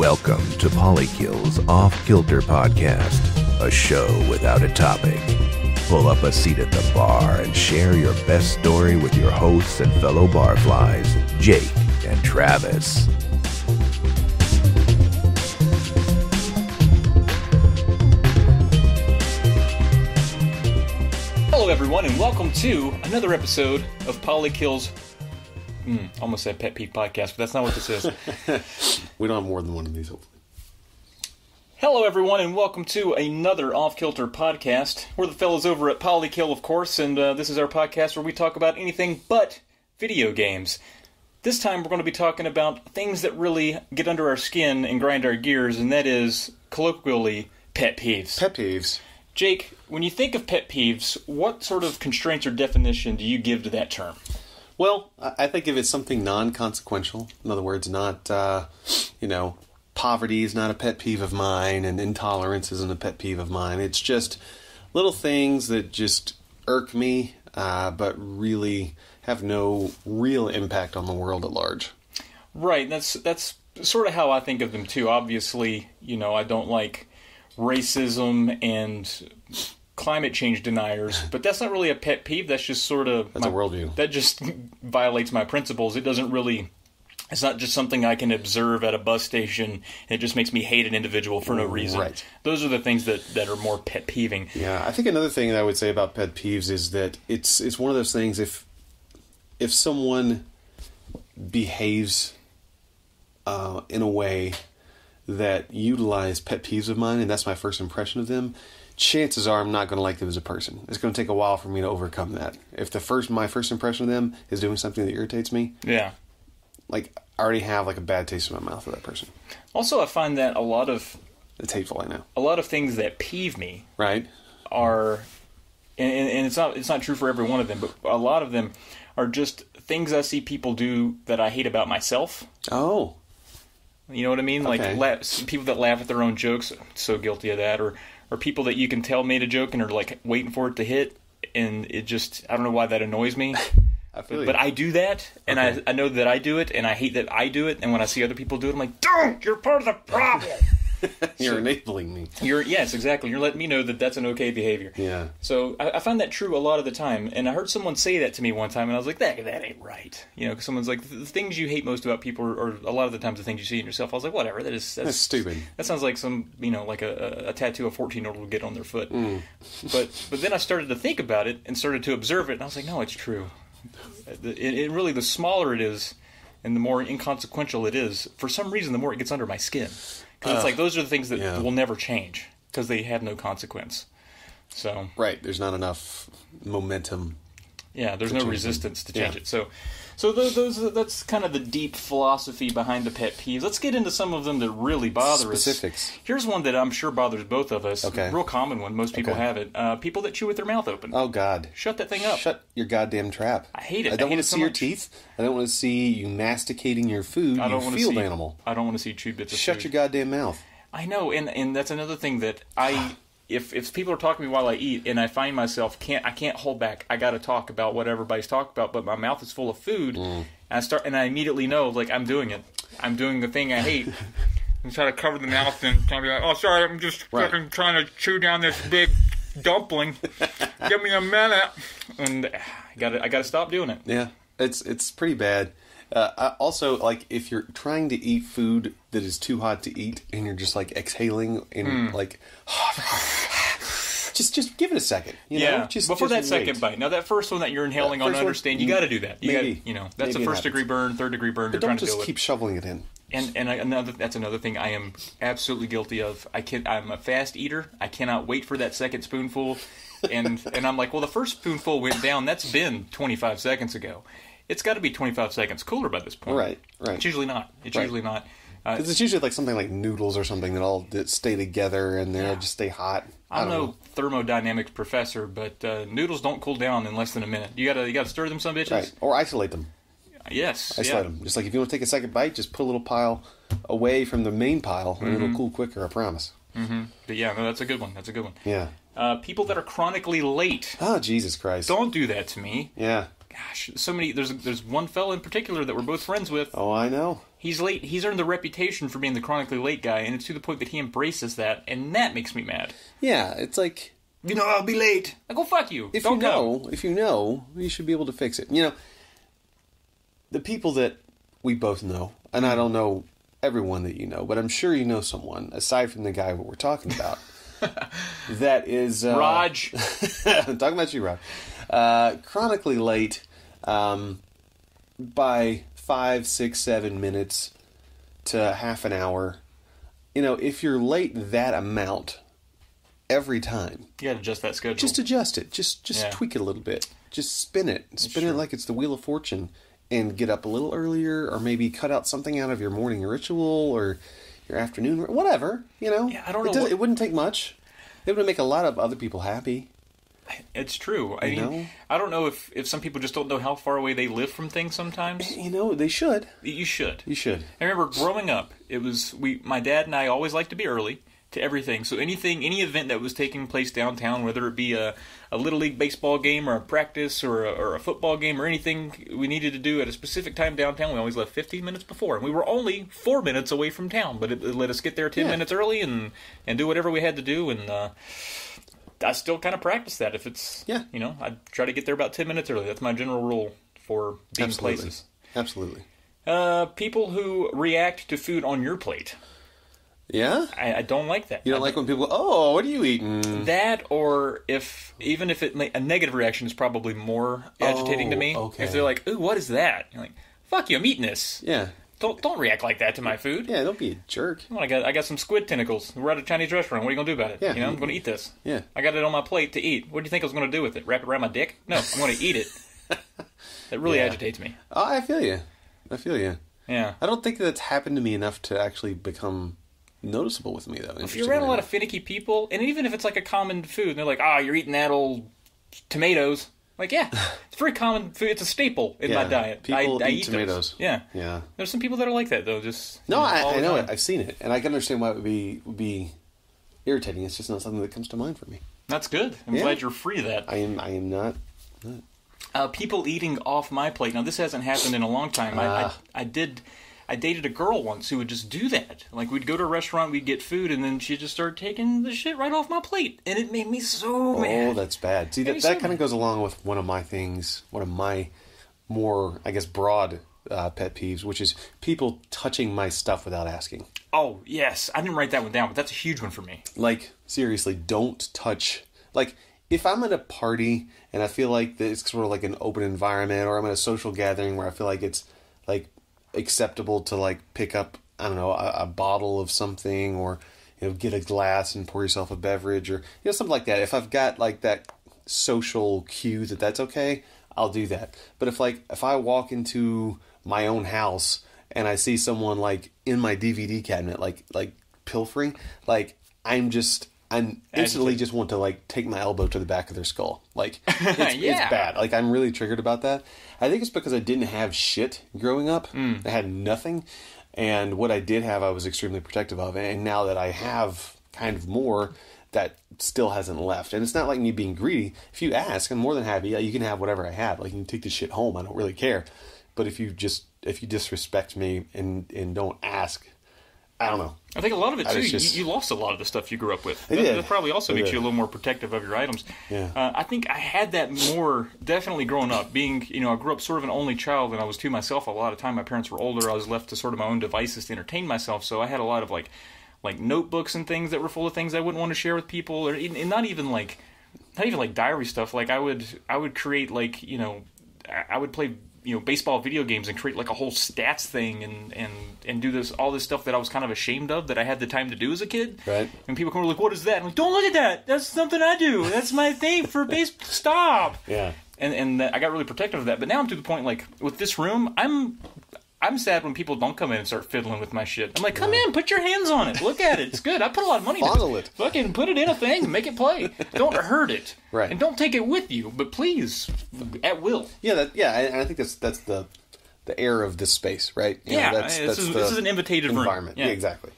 Welcome to Polykill's Off-Killter podcast, a show without a topic. Pull up a seat at the bar and share your best story with your hosts and fellow barflies, Jake and Travis. Hello everyone and welcome to another episode of Polykill's almost said Pet Peeve podcast, but that's not what this is. We don't have more than one of these, hopefully. Hello everyone and welcome to another Off-Killter podcast. We're the fellows over at Polykill, of course, and this is our podcast where we talk about anything but video games. This time we're going to be talking about things that really get under our skin and grind our gears, and that is, colloquially, pet peeves. Pet peeves. Jake, when you think of pet peeves, what sort of constraints or definition do you give to that term? Well, I think if it's something non-consequential, in other words, not, poverty is not a pet peeve of mine, and intolerance isn't a pet peeve of mine. It's just little things that just irk me, but really have no real impact on the world at large. Right, that's sort of how I think of them too. Obviously, I don't like racism and climate change deniers, but that's not really a pet peeve. That's just sort of... That's a worldview. That just violates my principles. It's not just something I can observe at a bus station, and it just makes me hate an individual for no reason. Right. Those are the things that are more pet peeving. Yeah, I think another thing that I would say about pet peeves is that it's one of those things, if someone behaves in a way that utilize pet peeves of mine, and that's my first impression of them, chances are I'm not going to like them as a person. It's going to take a while for me to overcome that. If my first impression of them is doing something that irritates me, yeah, I already have a bad taste in my mouth of that person. Also, I find that a lot of... It's hateful, I know. A lot of things that peeve me, right, are, and it's not true for every one of them, but a lot of them are just things I see people do that I hate about myself. Oh. You know what I mean? Okay. Like people that laugh at their own jokes. So guilty of that. Or people that you can tell made a joke and are like waiting for it to hit, and it just, I don't know why that annoys me. I feel but I do that, and okay. I know that I do it, and I hate that I do it, and when I see other people do it, I'm like, don't! You're part of the problem! You're enabling me. Yes, exactly. You're letting me know that that's an okay behavior. Yeah. So I find that true a lot of the time, and I heard someone say that to me one time, and I was like, that ain't right. Because someone's like, the things you hate most about people are a lot of the times the things you see in yourself. I was like, whatever, that's stupid. That sounds like some, like a tattoo a 14-year-old will get on their foot. But then I started to think about it and started to observe it, and I was like, no, it's true. It really, the smaller it is, and the more inconsequential it is, for some reason, the more it gets under my skin. Because it's like, those are the things that will never change, because they have no consequence. So right, there's not enough momentum. Yeah, there's no resistance to change it. So that's kind of the deep philosophy behind the pet peeves. Let's get into some of them that really bother us. Specifics. Here's one that I'm sure bothers both of us. Okay. Real common one. Most people have it. People that chew with their mouth open. Oh, God. Shut that thing up. Shut your goddamn trap. I hate it. I don't want to see your teeth. I don't want to see you masticating your food, you field animal. I don't want to see chewed bits of food. Shut your goddamn mouth. I know, and that's another thing that If people are talking to me while I eat, and I find myself I can't hold back. I got to talk about what everybody's talking about, but my mouth is full of food, and I immediately know, like, I'm doing it. I'm doing the thing I hate. I'm trying to cover the mouth and trying to be like, oh, sorry, I'm just fucking trying to chew down this big dumpling. Give me a minute, and I got to stop doing it. Yeah, it's pretty bad. Also, like, if you're trying to eat food that is too hot to eat, and you're just like exhaling and like. Just give it a second. Just before that wait. Second bite. Now, that first one that you're inhaling on, understand, you got to do that. That's a first-degree burn, third-degree burn. But don't just keep shoveling it in. And that's another thing I am absolutely guilty of. I'm a fast eater. I cannot wait for that second spoonful, and I'm like, well, the first spoonful went down. That's been 25 seconds ago. It's got to be 25 seconds cooler by this point. Right. It's usually not. Usually not. Because it's usually like something like noodles or something that stay together and they'll just stay hot. I'm no thermodynamics professor, but noodles don't cool down in less than a minute. You gotta stir them, some bitches. Right, or isolate them. Yes, isolate them. Just like if you want to take a second bite, just put a little pile away from the main pile, and it'll cool quicker. I promise. Mm-hmm. But yeah, no, that's a good one. Yeah. People that are chronically late. Oh, Jesus Christ! Don't do that to me. Yeah. gosh, so many. There's one fella in particular that we're both friends with. Oh, I know. He's late. He's earned the reputation for being the chronically late guy, and it's to the point that he embraces that, and that makes me mad. Yeah, it's like, I'll be late. I go, fuck you. If you know, you should be able to fix it. The people that we both know, and I don't know everyone that you know, but I'm sure you know someone, aside from the guy we're talking about, that is... Raj. I'm talking about you, Raj. Chronically late by 5, 6, 7 minutes to half an hour. If you're late that amount every time... You gotta adjust that schedule. Just adjust it. Just tweak it a little bit. Just spin it. Spin it like it's the Wheel of Fortune. And get up a little earlier, or maybe cut out something out of your morning ritual, or your afternoon, whatever, Yeah, I don't know. It wouldn't take much. It would make a lot of other people happy. It's true. I mean, I don't know if some people just don't know how far away they live from things sometimes. They should. You should. You should. I remember growing up, my dad and I always liked to be early to everything. So any event that was taking place downtown, whether it be a Little League baseball game or a practice or a football game or anything we needed to do at a specific time downtown, we always left 15 minutes before. And we were only 4 minutes away from town, but it let us get there 10 minutes early and do whatever we had to do. And I still kind of practice that. If it's, I try to get there about 10 minutes early. That's my general rule for being places. Absolutely. People who react to food on your plate. Yeah? I don't like that. You don't like when people go, oh, what are you eating? That, or even if a negative reaction is probably more agitating to me. Okay. If they're like, ooh, what is that? You're like, fuck you, I'm eating this. Yeah. Don't react like that to my food. Yeah, don't be a jerk. Well, I got some squid tentacles. We're at a Chinese restaurant. What are you going to do about it? Yeah. I'm going to eat this. Yeah. I got it on my plate to eat. What do you think I was going to do with it? Wrap it around my dick? No, I'm going to eat it. That really agitates me. Oh, I feel you. Yeah. I don't think that's happened to me enough to actually become noticeable with me, though. If you're around a lot of finicky people, and even if it's like a common food, and they're like, you're eating that old tomatoes. Like, yeah, it's very common food. It's a staple in my diet. People I eat eat tomatoes. Those. Yeah. There's some people that are like that, though. I know it. I've seen it. And I can understand why it would be irritating. It's just not something that comes to mind for me. That's good. I'm glad you're free of that. I am not. People eating off my plate. Now, this hasn't happened in a long time. I dated a girl once who would just do that. Like, we'd go to a restaurant, we'd get food, and then she'd just start taking the shit right off my plate. And it made me so mad. Oh, that's bad. See, that kind of goes along with one of my more, I guess, broad pet peeves, which is people touching my stuff without asking. Oh, yes. I didn't write that one down, but that's a huge one for me. Like, seriously, don't touch... Like, if I'm at a party and I feel like it's sort of like an open environment, or I'm at a social gathering where I feel like it's, like, acceptable to like pick up, I don't know, a bottle of something, or get a glass and pour yourself a beverage, or something like that. If I've got like that social cue that's okay, I'll do that. But if I walk into my own house and I see someone like in my DVD cabinet like pilfering, like I'm instantly just want to like take my elbow to the back of their skull. Like it's bad. Like I'm really triggered about that. I think it's because I didn't have shit growing up. I had nothing, and what I did have, I was extremely protective of. And now that I have kind of more, that still hasn't left. And it's not like me being greedy. If you ask, I'm more than happy. You can have whatever I have. Like, you can take this shit home. I don't really care. But if you disrespect me and don't ask, I don't know. I think a lot of it, too, you lost a lot of the stuff you grew up with. That probably also makes you a little more protective of your items. Yeah. I think I had that more, definitely growing up. Being, I grew up sort of an only child, and I was to myself a lot of time. My parents were older. I was left to sort of my own devices to entertain myself, so I had a lot of, like notebooks and things that were full of things I wouldn't want to share with people, or and not even like diary stuff. Like, I would create, like, I would play baseball video games and create like a whole stats thing and do all this stuff that I was kind of ashamed of that I had the time to do as a kid. Right. And people come like, what is that? I'm like, don't look at that. That's something I do. That's my thing for baseball. Stop. Yeah. And I got really protective of that. But now I'm to the point, like, with this room, I'm sad when people don't come in and start fiddling with my shit. I'm like, come in, put your hands on it. Look at it. It's good. I put a lot of money into it. Fondle it. Fucking put it in a thing and make it play. Don't hurt it. Right. And don't take it with you, but please, at will. Yeah, and I think that's the air of this space, right? This is an invitative environment. Room. Yeah, exactly.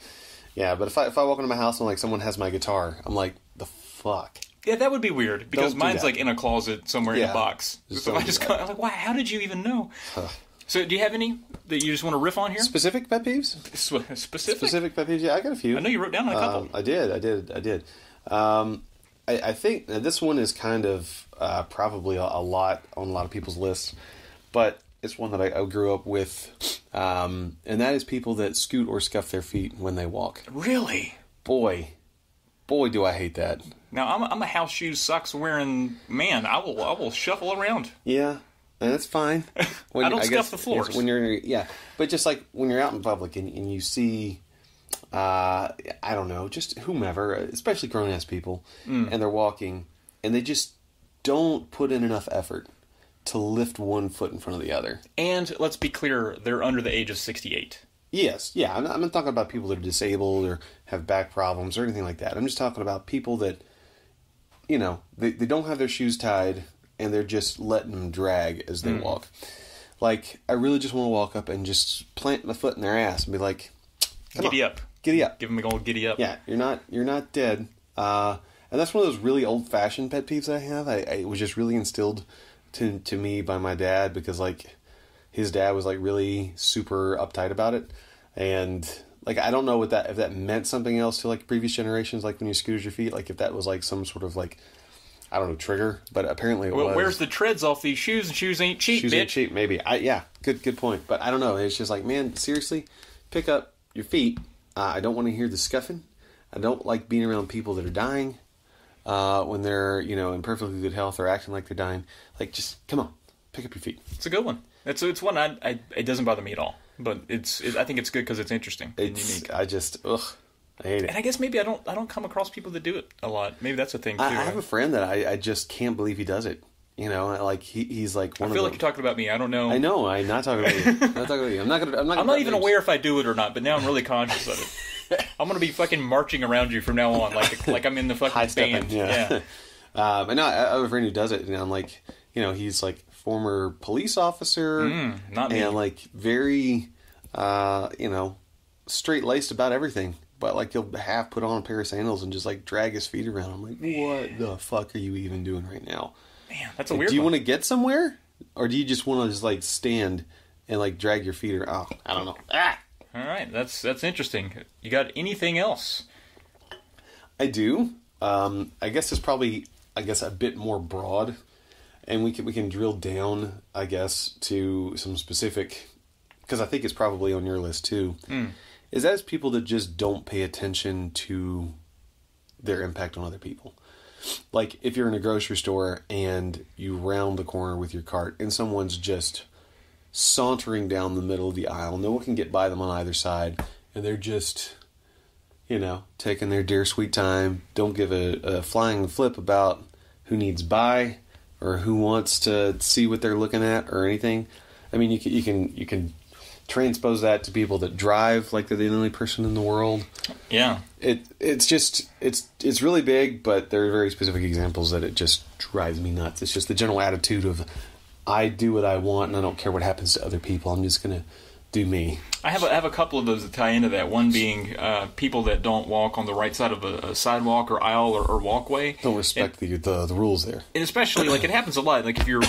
Yeah, but if I walk into my house and like someone has my guitar, I'm like, the fuck? Yeah, that would be weird, because Don't do mine's that. like in a closet somewhere in a Yeah. box. Just So don't I do just that. go, I'm like, wow, how did you even know? So do you have any that you just want to riff on here? Specific pet peeves? Specific? Specific pet peeves? Yeah, I got a few. I know you wrote down a couple. I did. I think this one is kind of probably a lot on a lot of people's lists, but it's one that I grew up with, and that is people that scoot or scuff their feet when they walk. Really? Boy, do I hate that. Now, I'm a house shoes, socks wearing man. I will shuffle around. Yeah, and that's fine. I don't scuff the floors. When you're but just like when you're out in public and you see, I don't know, just whomever, especially grown-ass people, and they're walking, and they just don't put in enough effort to lift one foot in front of the other. And let's be clear, they're under the age of 68. Yes, yeah. I'm not talking about people that are disabled or have back problems or anything like that. I'm just talking about people that, they don't have their shoes tied and they're just letting them drag as they walk. Like, I really just want to walk up and just plant my foot in their ass and be like, Giddy up. Giddy up. Give them a old giddy up. Yeah, you're not dead. And that's one of those really old-fashioned pet peeves I have. It was just really instilled to me by my dad, because like his dad was like really super uptight about it, and like I don't know if that meant something else to like previous generations, like when you scooted your feet, like if that was like some sort of like, I don't know, trigger, but apparently it was. Where's the treads off these shoes? And shoes ain't cheap, Shoes bitch. ain't cheap, maybe. Good point. But I don't know. It's just like, man, seriously, pick up your feet. I don't want to hear the scuffing. I don't like being around people that are dying. When they're, in perfectly good health or acting like they're dying. Like, just, come on, pick up your feet. It's a good one. It's one it doesn't bother me at all. But I think it's good because it's interesting and unique. I hate it. And I guess maybe I don't come across people that do it a lot. Maybe that's a thing too. I have a friend that I just can't believe he does it. Like he's like one of I feel like you're talking about me. I don't know. I know. I'm not talking about you. I'm not talking about you. I'm not even aware if I do it or not. But now I'm really conscious of it. I'm gonna be fucking marching around you from now on, like I'm in the fucking band. Yeah. But no, I have a friend who does it, and I'm like, he's like former police officer, not me. and like very, straight laced about everything. But like he'll half put on a pair of sandals and just like drag his feet around. I'm like, what the fuck are you even doing right now? Man, that's a weird one. Do you want to get somewhere, or do you just want to just like stand and like drag your feet around? Oh, I don't know. All right, that's interesting. You got anything else? I do. I guess it's probably a bit more broad, and we can drill down, I guess, to some specific, because I think it's probably on your list too. Is that it's people that just don't pay attention to their impact on other people. Like if you're in a grocery store and you round the corner with your cart and someone's just sauntering down the middle of the aisle, no one can get by them on either side, and they're just, taking their dear sweet time, don't give a flying flip about who needs by or who wants to see what they're looking at or anything. I mean, you can transpose that to people that drive like they're the only person in the world. Yeah. It's really big, but there are very specific examples that it just drives me nuts. It's just the general attitude of, I do what I want and I don't care what happens to other people. I'm just going to do me. I have a couple of those that tie into that. One being people that don't walk on the right side of a sidewalk or aisle or walkway. Don't respect the rules there. And especially, like, it happens a lot. Like, if you're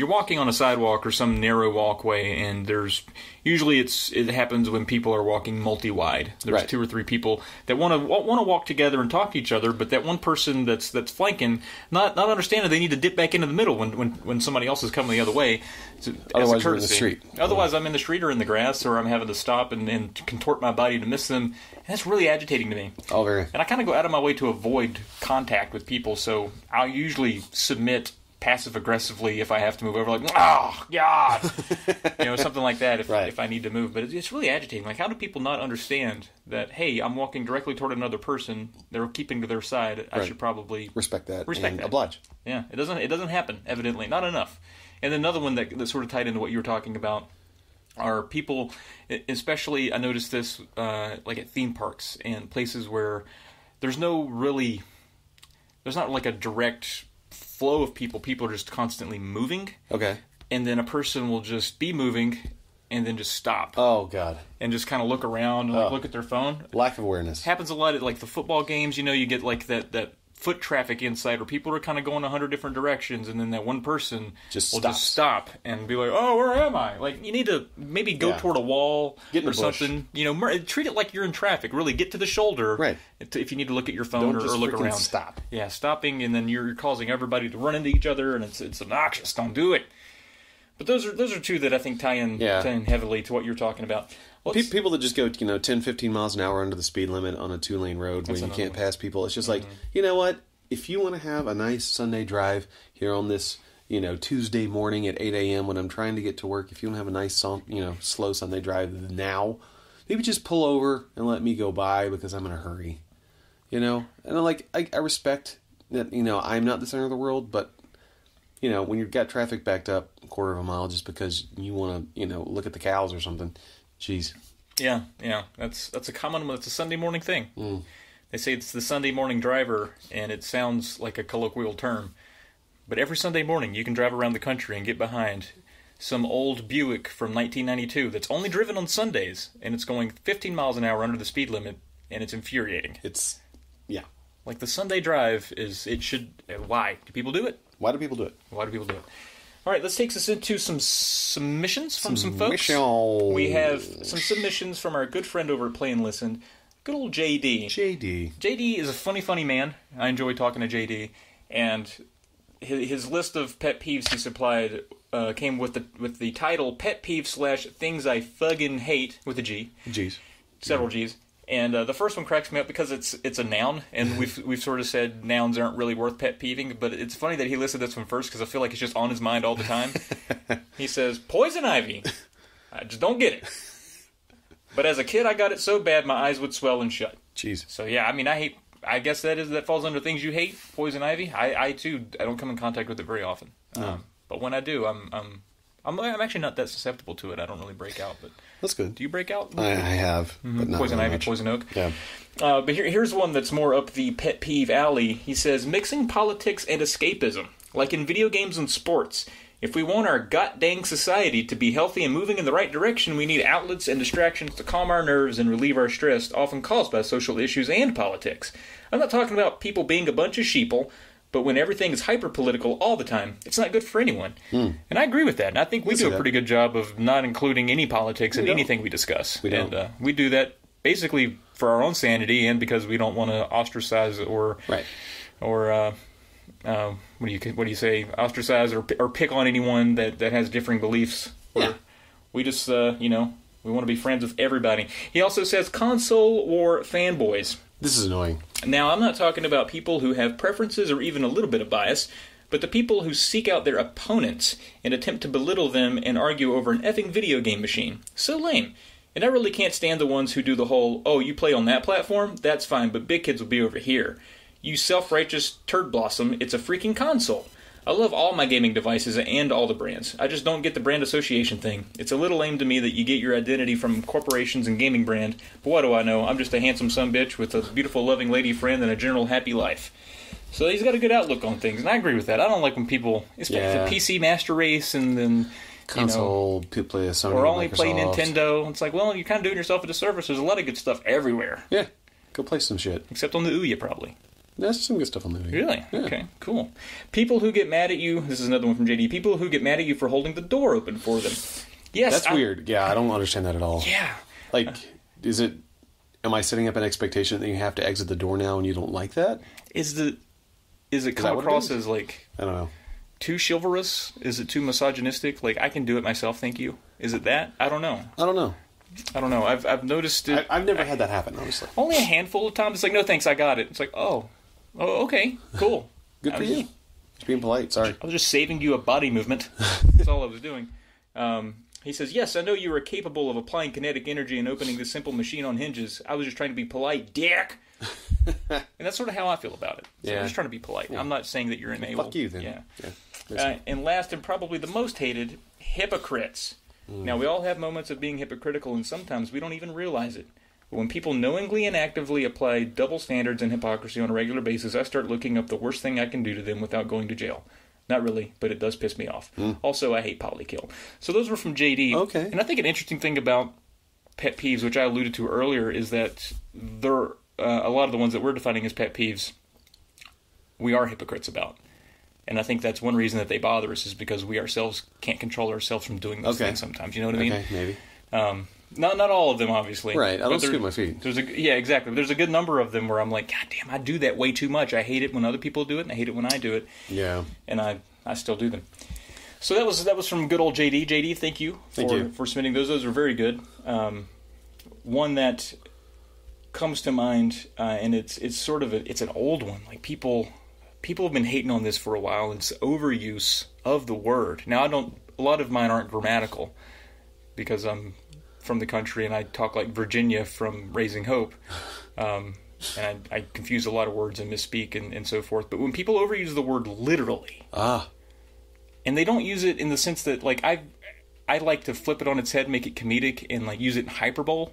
walking on a sidewalk or some narrow walkway, and there's usually it happens when people are walking multi-wide. There's right. 2 or 3 people that want to walk together and talk to each other, but that one person that's flanking, not understanding they need to dip back into the middle when somebody else is coming the other way. Otherwise, you're in the street. Otherwise, I'm in the street or in the grass, or I'm having to stop and contort my body to miss them. And that's really agitating to me. Oh, very. And I kind of go out of my way to avoid contact with people, so I'll usually submit passive-aggressively if I have to move over, like, oh, God! Something like that if I need to move. But it's really agitating. Like, how do people not understand that, hey, I'm walking directly toward another person, they're keeping to their side, I should probably respect that and oblige. Yeah, it doesn't happen, evidently. Not enough. And then another one that sort of tied into what you were talking about are people, especially I noticed this like at theme parks and places where there's not like a direct flow of people. People are just constantly moving. Okay. And then a person will just be moving and then just stop. Oh, God. And just kind of look around and look at their phone. Lack of awareness. Happens a lot at like the football games. You get like that foot traffic insight, or people are kind of going 100 different directions, and then that one person will just stop and be like, "Oh, where am I?" Like, you need to maybe go toward a wall or something. You know, treat it like you're in traffic. Really, get to the shoulder. Right. If you need to look at your phone or look around. Stop. Yeah, stopping, and then you're causing everybody to run into each other, and it's obnoxious. Don't do it. But those are two that I think tie in heavily to what you're talking about. People that just go, 10, 15 miles an hour under the speed limit on a 2-lane road where you can't pass people. It's just like, you know what? If you want to have a nice Sunday drive here on this, Tuesday morning at 8 a.m. when I'm trying to get to work, if you want to have a nice, slow Sunday drive now, maybe just pull over and let me go by because I'm in a hurry. And I respect that, I'm not the center of the world, but, when you've got traffic backed up a quarter of a mile just because you want to, look at the cows or something, jeez. Yeah, that's a common one. It's a Sunday morning thing. They say it's the Sunday morning driver, and it sounds like a colloquial term. But every Sunday morning, you can drive around the country and get behind some old Buick from 1992 that's only driven on Sundays, and it's going 15 miles an hour under the speed limit, and it's infuriating. Like, the Sunday drive why do people do it? Why do people do it? All right, let's take us into some submissions from some folks. We have some submissions from our good friend over at Play and Listen, good old JD. JD is a funny man. I enjoy talking to JD, and his list of pet peeves he supplied came with the title "Pet Peeves / Things I Fucking Hate" with a G. Several G's. And the first one cracks me up because it's a noun, and we've sort of said nouns aren't really worth pet peeving, but it's funny that he listed this one first because I feel like it's just on his mind all the time. He says, poison ivy. I just don't get it. But as a kid, I got it so bad my eyes would swell and shut. Jeez. So yeah, I guess that falls under things you hate, poison ivy. I too, I don't come in contact with it very often. No. But when I do, I'm actually not that susceptible to it. I don't really break out, but that's good. Do you break out? I have, but not poison ivy, much. poison oak. Yeah. But here's one that's more up the pet peeve alley. He says, mixing politics and escapism, like in video games and sports. If we want our god-dang society to be healthy and moving in the right direction, we need outlets and distractions to calm our nerves and relieve our stress, often caused by social issues and politics. I'm not talking about people being a bunch of sheeple, but when everything is hyper-political all the time, it's not good for anyone. And I agree with that. And I think we do a pretty good job of not including any politics in anything we discuss. We don't. And we do that basically for our own sanity and because we don't want to ostracize or what do you say? Ostracize or pick on anyone that has differing beliefs. Yeah. We just we want to be friends with everybody. He also says console war fanboys. This is annoying. Now, I'm not talking about people who have preferences or even a little bit of bias, but the people who seek out their opponents and attempt to belittle them and argue over an effing video game machine. So lame. And I really can't stand the ones who do the whole, oh, you play on that platform? That's fine, but big kids will be over here. You self-righteous turd blossom, it's a freaking console. I love all my gaming devices and all the brands. I just don't get the brand association thing. It's a little lame to me that you get your identity from corporations and gaming brand, but what do I know? I'm just a handsome sumbitch with a beautiful loving lady friend and a general happy life. So he's got a good outlook on things, and I agree with that. I don't like when people, especially the PC Master Race and then console, people play a Sony or only Microsoft. Play Nintendo. It's like, well, you're kind of doing yourself a disservice. There's a lot of good stuff everywhere. Yeah, go play some shit. Except on the Ouya, probably. There's some good stuff on the Ouya. Really? Yeah. Okay, cool. People who get mad at you, this is another one from JD, people who get mad at you for holding the door open for them. Yes. That's weird. Yeah, I don't understand that at all. Yeah. Like, am I setting up an expectation that you have to exit the door now and you don't like that? Is it come across as, like, I don't know, too chivalrous? Is it too misogynistic? Like, I can do it myself, thank you. Is it that? I don't know. I don't know. I've noticed it. I've never had that happen, honestly. Only a handful of times. It's like, no thanks, I got it. It's like, oh, okay, cool. Good for you. Just being polite, sorry. I was just saving you a body movement. That's all I was doing. He says, yes, I know you are capable of applying kinetic energy and opening this simple machine on hinges. I was just trying to be polite, dick. And that's sort of how I feel about it. So I'm just trying to be polite. Yeah. I'm not saying that you're unable. Fuck you, then. Yeah. And last and probably the most hated, hypocrites. Now, we all have moments of being hypocritical, and sometimes we don't even realize it. But when people knowingly and actively apply double standards and hypocrisy on a regular basis, I start looking up the worst thing I can do to them without going to jail. Not really, but it does piss me off. Also, I hate polykill. So those were from JD. Okay. And I think an interesting thing about pet peeves, which I alluded to earlier, is that a lot of the ones that we're defining as pet peeves we are hypocrites about. And I think that's one reason that they bother us, is because we ourselves can't control ourselves from doing those things sometimes. You know what I mean? Okay, maybe. Not all of them, obviously. Right, I don't scoop my feet. Yeah, exactly. There's a good number of them where I'm like, God damn, I do that way too much. I hate it when other people do it, and I hate it when I do it. Yeah. And I still do them. So that was from good old JD. JD, thank you for submitting those. Those are very good. One that comes to mind, and it's sort of it's an old one. Like people have been hating on this for a while. It's overuse of the word. Now a lot of mine aren't grammatical because I'm from the country and I talk like Virginia from Raising Hope, and I confuse a lot of words and misspeak and so forth. But when people overuse the word literally, and they don't use it in the sense that, like, I like to flip it on its head, make it comedic, and like use it in hyperbole,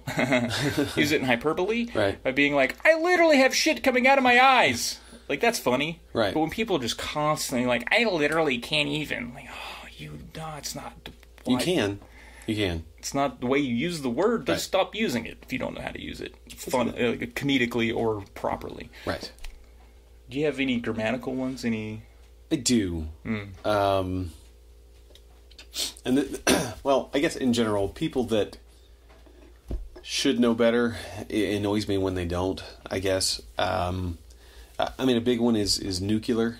use it in hyperbole, right? By being like, I literally have shit coming out of my eyes. Like, that's funny, right? But when people are just constantly like, I literally can't even, like, it's not. You can. It's not the way you use the word. Just stop using it if you don't know how to use it, comedically or properly. Right. Do you have any grammatical ones? Any? I do. And well, I guess in general, people that should know better, it annoys me when they don't, I guess. I mean, a big one is nuclear.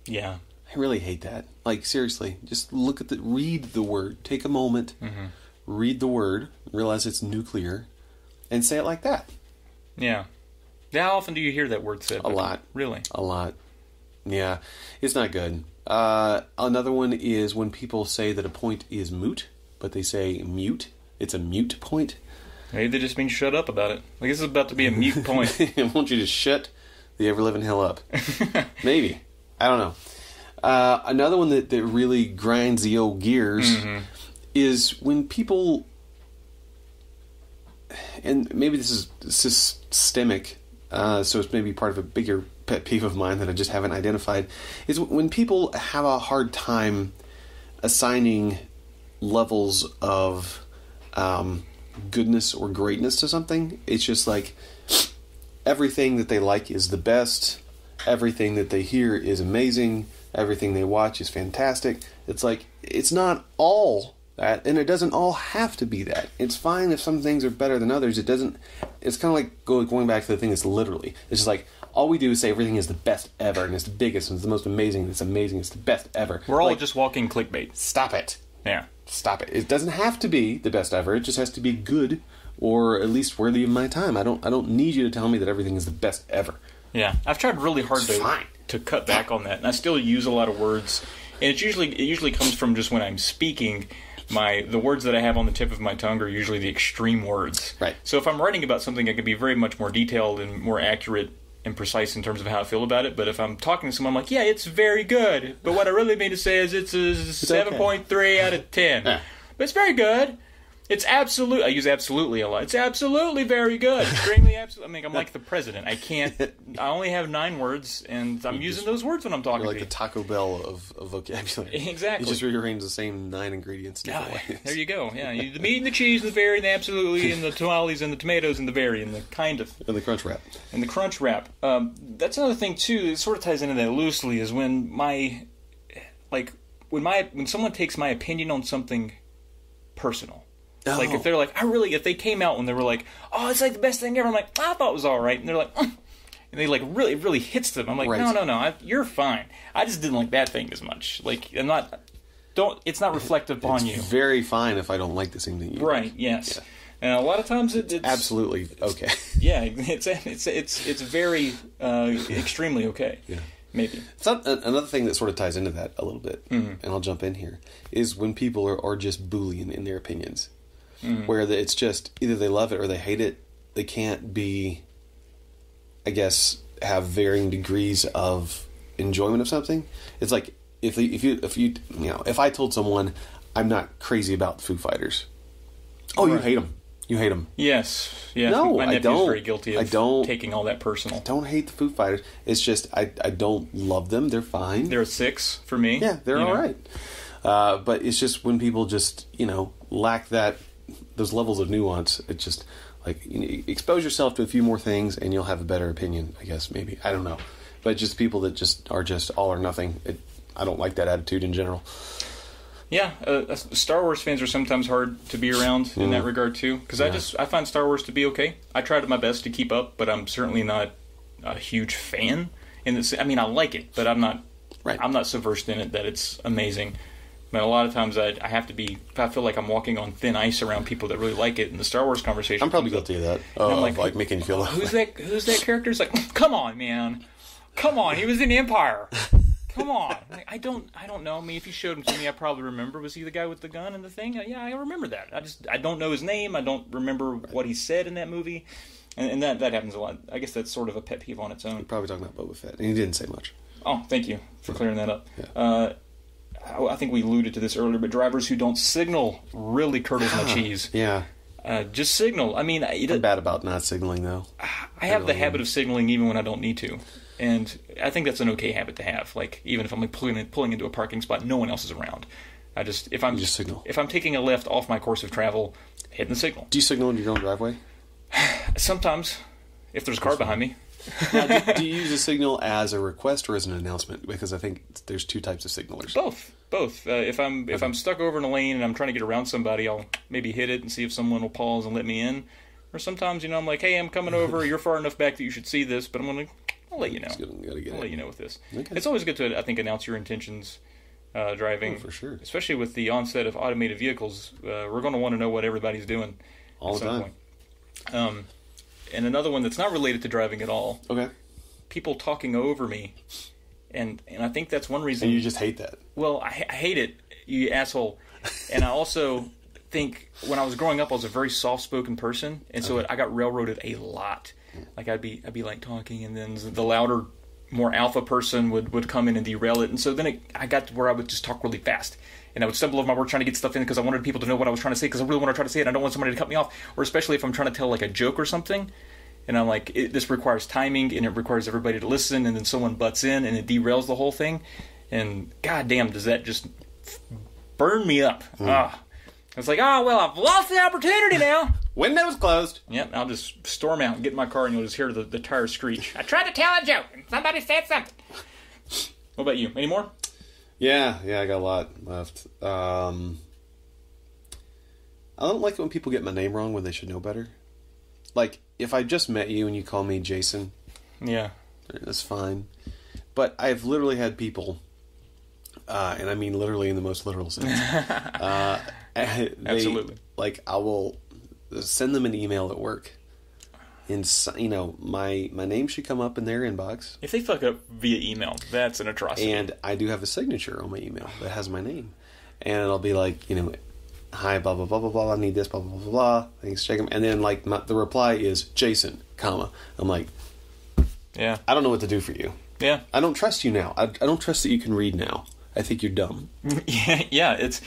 Yeah. I really hate that. Like, seriously, just read the word. Take a moment, read the word, realize it's nuclear, and say it like that. Yeah. How often do you hear that word said? A lot. Really? A lot. Yeah. It's not good. Another one is when people say that a point is moot, but they say mute. It's a mute point. Maybe they just mean shut up about it. Like, this is about to be a mute point. I want you to shut the ever-living hell up. Maybe. I don't know. Another one that really grinds the old gears is when people, and maybe this is systemic, so it's maybe part of a bigger pet peeve of mine that I just haven't identified, is when people have a hard time assigning levels of goodness or greatness to something. It's just like everything that they like is the best, everything that they hear is amazing, everything they watch is fantastic. It's like, it's not all that, and it doesn't all have to be that. It's fine if some things are better than others. It's kind of like going back to the thing that's literally. It's just like, all we do is say everything is the best ever, and it's the biggest, and it's the most amazing, and it's amazing, it's the best ever. We're all just walking clickbait. Stop it. Yeah. Stop it. It doesn't have to be the best ever. It just has to be good, or at least worthy of my time. I don't need you to tell me that everything is the best ever. Yeah. I've tried really hard to cut back on that, and I still use a lot of words, and it usually comes from just when I'm speaking. The words that I have on the tip of my tongue are usually the extreme words. Right. So if I'm writing about something, I can be very much more detailed and more accurate and precise in terms of how I feel about it. But if I'm talking to someone, I'm like, yeah, it's very good. But what I really mean to say is it's a 7.3 out of 10. Yeah. But it's very good. It's absolute. I use absolutely a lot. It's absolutely very good. Extremely absolute. I mean, I'm like the president. I only have 9 words, and I'm using those words when I'm talking to you. You're like the Taco Bell of vocabulary. Exactly. You just rearrange the same 9 ingredients in different ways. There you go. Yeah, the meat and the cheese and the very and the absolutely and the tamales and the tomatoes and the very and the kind of. And the crunch wrap. And the crunch wrap. That's another thing, too, it sort of ties into that loosely, is when when someone takes my opinion on something personal. Oh. Like, if they're like, if they came out and they were like, oh, it's like the best thing ever, I'm like, I thought it was alright. And they're like, and they like, really, it really hits them. I'm like, right. No, you're fine. I just didn't like that thing as much. Like, it's not reflective on you. It's very fine if I don't like the same thing you do. Right, yes. Yeah. And a lot of times it's absolutely okay. Yeah, it's very extremely okay. Yeah. Maybe. It's not, another thing that sort of ties into that a little bit, and I'll jump in here, is when people are just Boolean in their opinions. Where it's just either they love it or they hate it. They can't be, I guess, have varying degrees of enjoyment of something. It's like if I told someone I'm not crazy about the Foo Fighters, you hate them. You hate them. Yes. Yeah. No, my nephew's I don't. very guilty of taking all that personal. I don't hate the Foo Fighters. It's just I don't love them. They're fine. They're a 6 for me. Yeah, they're all right. But it's just when people just lack those levels of nuance. It's just like expose yourself to a few more things, and you'll have a better opinion. I guess maybe I don't know, But just people that just are just all or nothing. I don't like that attitude in general. Yeah, Star Wars fans are sometimes hard to be around in that regard too. Because I find Star Wars to be okay. I tried my best to keep up, but I'm certainly not a huge fan. I like it, but I'm not. Right. I'm not so versed in it that it's amazing. But a lot of times I have to be. I feel like I'm walking on thin ice around people that really like it. In the Star Wars conversation, I'm probably guilty of that. I'm like making you feel that. Who's that character? It's like, come on, man, come on. He was in Empire. Come on. Like, I don't know. I mean, if you showed him to me, I probably remember. Was he the guy with the gun and the thing? Yeah, I remember that. I don't know his name. I don't remember what he said in that movie. And that happens a lot. I guess that's sort of a pet peeve on its own. You're probably talking about Boba Fett, and he didn't say much. Oh, thank you for clearing that up. Yeah. I think we alluded to this earlier, but drivers who don't signal really curdles my cheese. Yeah. Just signal. I mean, I'm bad about not signaling, though. I have the habit of signaling even when I don't need to. And I think that's an okay habit to have. Like, even if I'm like pulling into a parking spot, no one else is around. If I'm just signal. If I'm taking a left off my course of travel, hitting the signal. Do you signal in your own driveway? Sometimes, if there's a car behind me. Now, do you use a signal as a request or as an announcement? Because I think there's two types of signalers. Both. If I'm stuck over in a lane and I'm trying to get around somebody, I'll maybe hit it and see if someone will pause and let me in. Or sometimes, I'm like, hey, I'm coming over. You're far enough back that you should see this, but I'll let you know. I'll let you know with this. Okay. It's always good to, I think, announce your intentions driving. Oh, for sure. Especially with the onset of automated vehicles. We're going to want to know what everybody's doing all the time. Point. And another one that's not related to driving at all. Okay. People talking over me. And I think that's one reason. And you just hate that. Well, I hate it, you asshole. And I also think when I was growing up, I was a very soft-spoken person. And so I got railroaded a lot. Like I'd be like talking, and then the louder, more alpha person would come in and derail it. And so then I got to where I would just talk really fast. And I would stumble over my work trying to get stuff in because I wanted people to know what I was trying to say because I really want to try to say it. And I don't want somebody to cut me off. Or especially if I'm trying to tell like a joke or something. And I'm like, this requires timing and it requires everybody to listen. And then someone butts in and it derails the whole thing. And goddamn, does that just burn me up. It's like, well, I've lost the opportunity now. Window's closed. Yep, I'll just storm out and get in my car and you'll just hear the tires screech. I tried to tell a joke and somebody said something. What about you? Any more? Yeah, I got a lot left. I don't like it when people get my name wrong when they should know better. Like, if I just met you and you call me Jason, yeah, that's fine. But I've literally had people, and I mean literally in the most literal sense. Absolutely. Like, I will send them an email at work. And, my name should come up in their inbox. If they fuck up via email, that's an atrocity. And I do have a signature on my email that has my name. And it'll be like, hi, blah, blah, blah, blah, blah, I need this, blah, blah, blah, blah. Thanks, check them. And then, like, the reply is Jason, comma. I'm like, yeah, I don't know what to do for you. Yeah. I don't trust you now. I don't trust that you can read now. I think you're dumb. Yeah, it's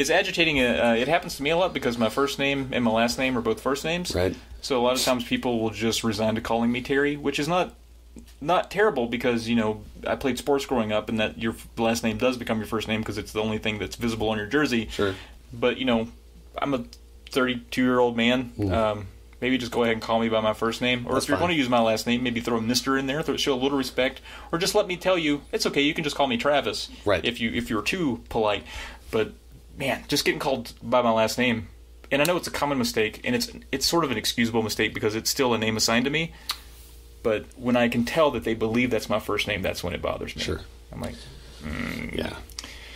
agitating. It happens to me a lot because my first name and my last name are both first names. Right. So a lot of times people will just resign to calling me Terry, which is not terrible because, I played sports growing up and that your last name does become your first name because it's the only thing that's visible on your jersey. Sure. But, I'm a 32-year-old man. Maybe just go ahead and call me by my first name. Or if you're going to use my last name, maybe throw a Mr. in there, show a little respect. Or just let me tell you, it's okay, you can just call me Travis. Right. If you're too polite. But, man, just getting called by my last name. And I know it's a common mistake, and it's sort of an excusable mistake because it's still a name assigned to me. But when I can tell that they believe that's my first name, that's when it bothers me. Sure. I'm like, yeah.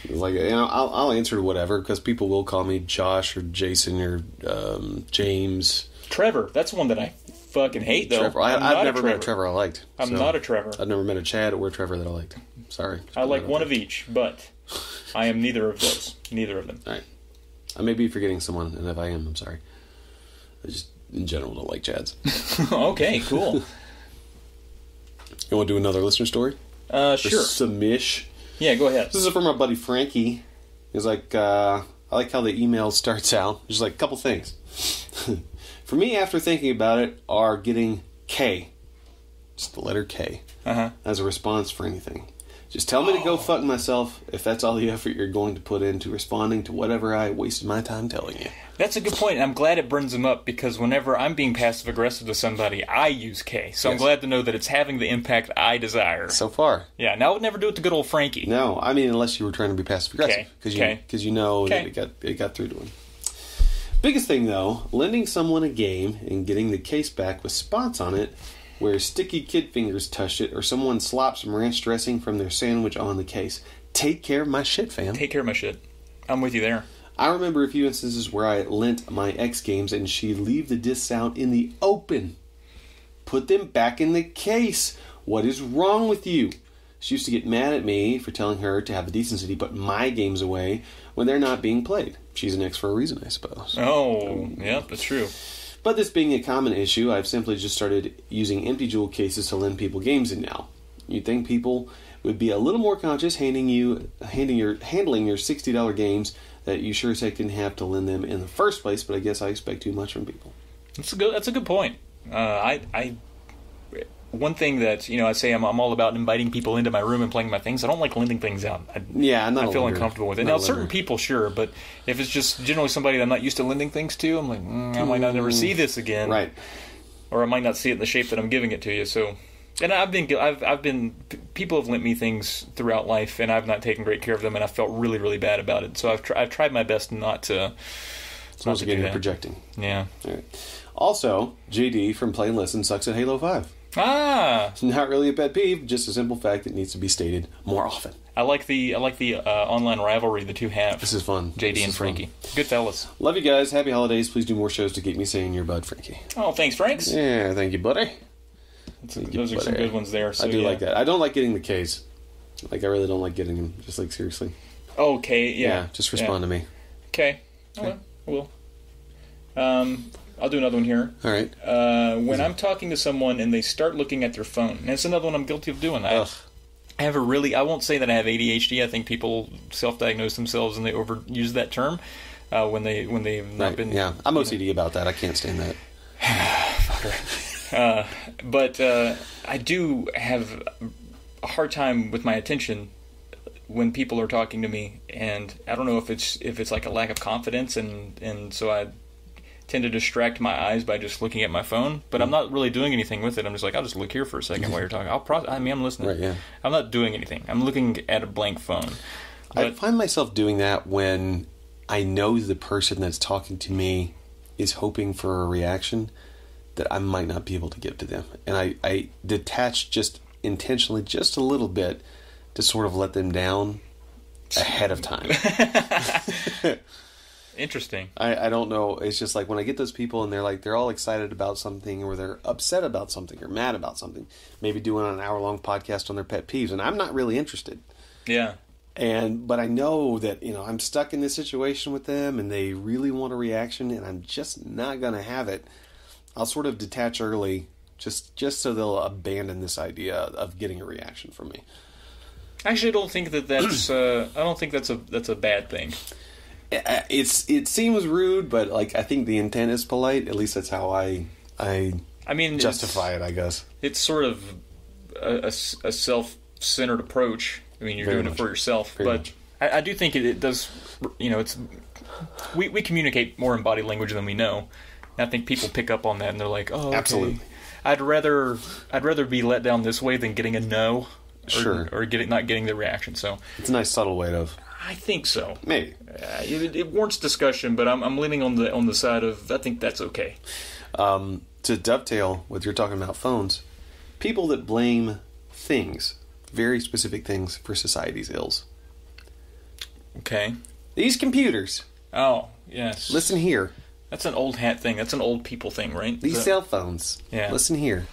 Like, I'll answer to whatever because people will call me Josh or Jason or James. Trevor. That's one that I fucking hate, though. Trevor. I've never met a Trevor I liked. I'm not a Trevor. I've never met a Chad or a Trevor that I liked. Sorry. I like one of each, but I am neither of those. Neither of them. All right. I may be forgetting someone, and if I am, I'm sorry. I just, in general, don't like Chads. Okay, cool. You want to do another listener story? Sure. Submish. Yeah, go ahead. This is from our buddy Frankie. He's like, I like how the email starts out. Just like a couple things. For me, after thinking about it, are getting K, just the letter K, as a response for anything. Just tell me to go fuck myself if that's all the effort you're going to put into responding to whatever I wasted my time telling you. That's a good point, and I'm glad it brings them up, because whenever I'm being passive-aggressive to somebody, I use K. So yes. I'm glad to know that it's having the impact I desire. So far. Yeah, now I would never do it to good old Frankie. No, I mean, unless you were trying to be passive-aggressive. Because you know that it got through to him. Biggest thing, though, lending someone a game and getting the case back with spots on it where sticky kid fingers touched it, or someone slopped some ranch dressing from their sandwich on the case. Take care of my shit, fam. Take care of my shit. I'm with you there. I remember a few instances where I lent my ex games and she'd leave the discs out in the open. Put them back in the case. What is wrong with you? She used to get mad at me for telling her to have the decency to put my games away when they're not being played. She's an ex for a reason, I suppose. Oh, yeah, that's true. But this being a common issue, I've simply just started using empty jewel cases to lend people games in now. You'd think people would be a little more conscious handling your $60 games that you sure as heck didn't have to lend them in the first place, but I guess I expect too much from people. That's a good point. One thing that, I say I'm all about inviting people into my room and playing my things. I don't like lending things out. I feel uncomfortable with it. Now, certain people, sure, but if it's just generally somebody that I'm not used to lending things to, I'm like, I might not ever see this again. Right. Or I might not see it in the shape that I'm giving it to you. So, and people have lent me things throughout life, and I've not taken great care of them, and I felt really, really bad about it. So I've tried my best not to. So once again, you're projecting. Yeah. All right. Also, JD from Play and Listen sucks at Halo 5. It's not really a pet peeve, just a simple fact that needs to be stated more often. I like the online rivalry the two have. This is fun. JD and Frankie. Good fellas. Love you guys. Happy holidays. Please do more shows to keep me saying your bud, Frankie. Oh, thanks, Franks. Yeah, thank you, buddy. Those are some good ones there. So, I do like that. I don't like getting the Ks. Like, I really don't like getting them. Just like, seriously. Okay, yeah. Yeah, just respond to me. Okay. I will. I'll do another one here. All right. When I'm talking to someone and they start looking at their phone, and it's another one I'm guilty of doing. I won't say that I have ADHD. I think people self-diagnose themselves and they overuse that term when they've not been. Yeah, I'm OCD about that. I can't stand that. Fucker. But I do have a hard time with my attention when people are talking to me, and I don't know if it's like a lack of confidence, and so I tend to distract my eyes by just looking at my phone, but I'm not really doing anything with it. I'm just like, I'll just look here for a second while you're talking. I'm listening. Right, yeah. I'm not doing anything. I'm looking at a blank phone. But I find myself doing that when I know the person that's talking to me is hoping for a reaction that I might not be able to give to them. And I detach just intentionally just a little bit to sort of let them down ahead of time. Interesting. I don't know. It's just like when I get those people and they're all excited about something, or they're upset about something, or mad about something, maybe doing an hour-long podcast on their pet peeves, and I'm not really interested. Yeah. But I know that, I'm stuck in this situation with them and they really want a reaction and I'm just not going to have it. I'll sort of detach early just so they'll abandon this idea of getting a reaction from me. Actually, I don't think that's a bad thing. It seems rude, but like I think the intent is polite. At least that's how I justify it, I guess. It's sort of a self-centered approach. I mean, you're doing it for yourself, but I do think it does. It's we communicate more in body language than we know. And I think people pick up on that, and they're like, "Oh, okay. Absolutely." I'd rather be let down this way than getting a no, or not getting the reaction. So it's a nice subtle way of. I think so. Maybe it warrants discussion, but I'm leaning on the side of I think that's okay. To dovetail with you're talking about phones, people that blame things, very specific things, for society's ills. Okay. These computers. Oh yes. Listen here. That's an old hat thing. That's an old people thing, right? These cell phones. Yeah. Listen here.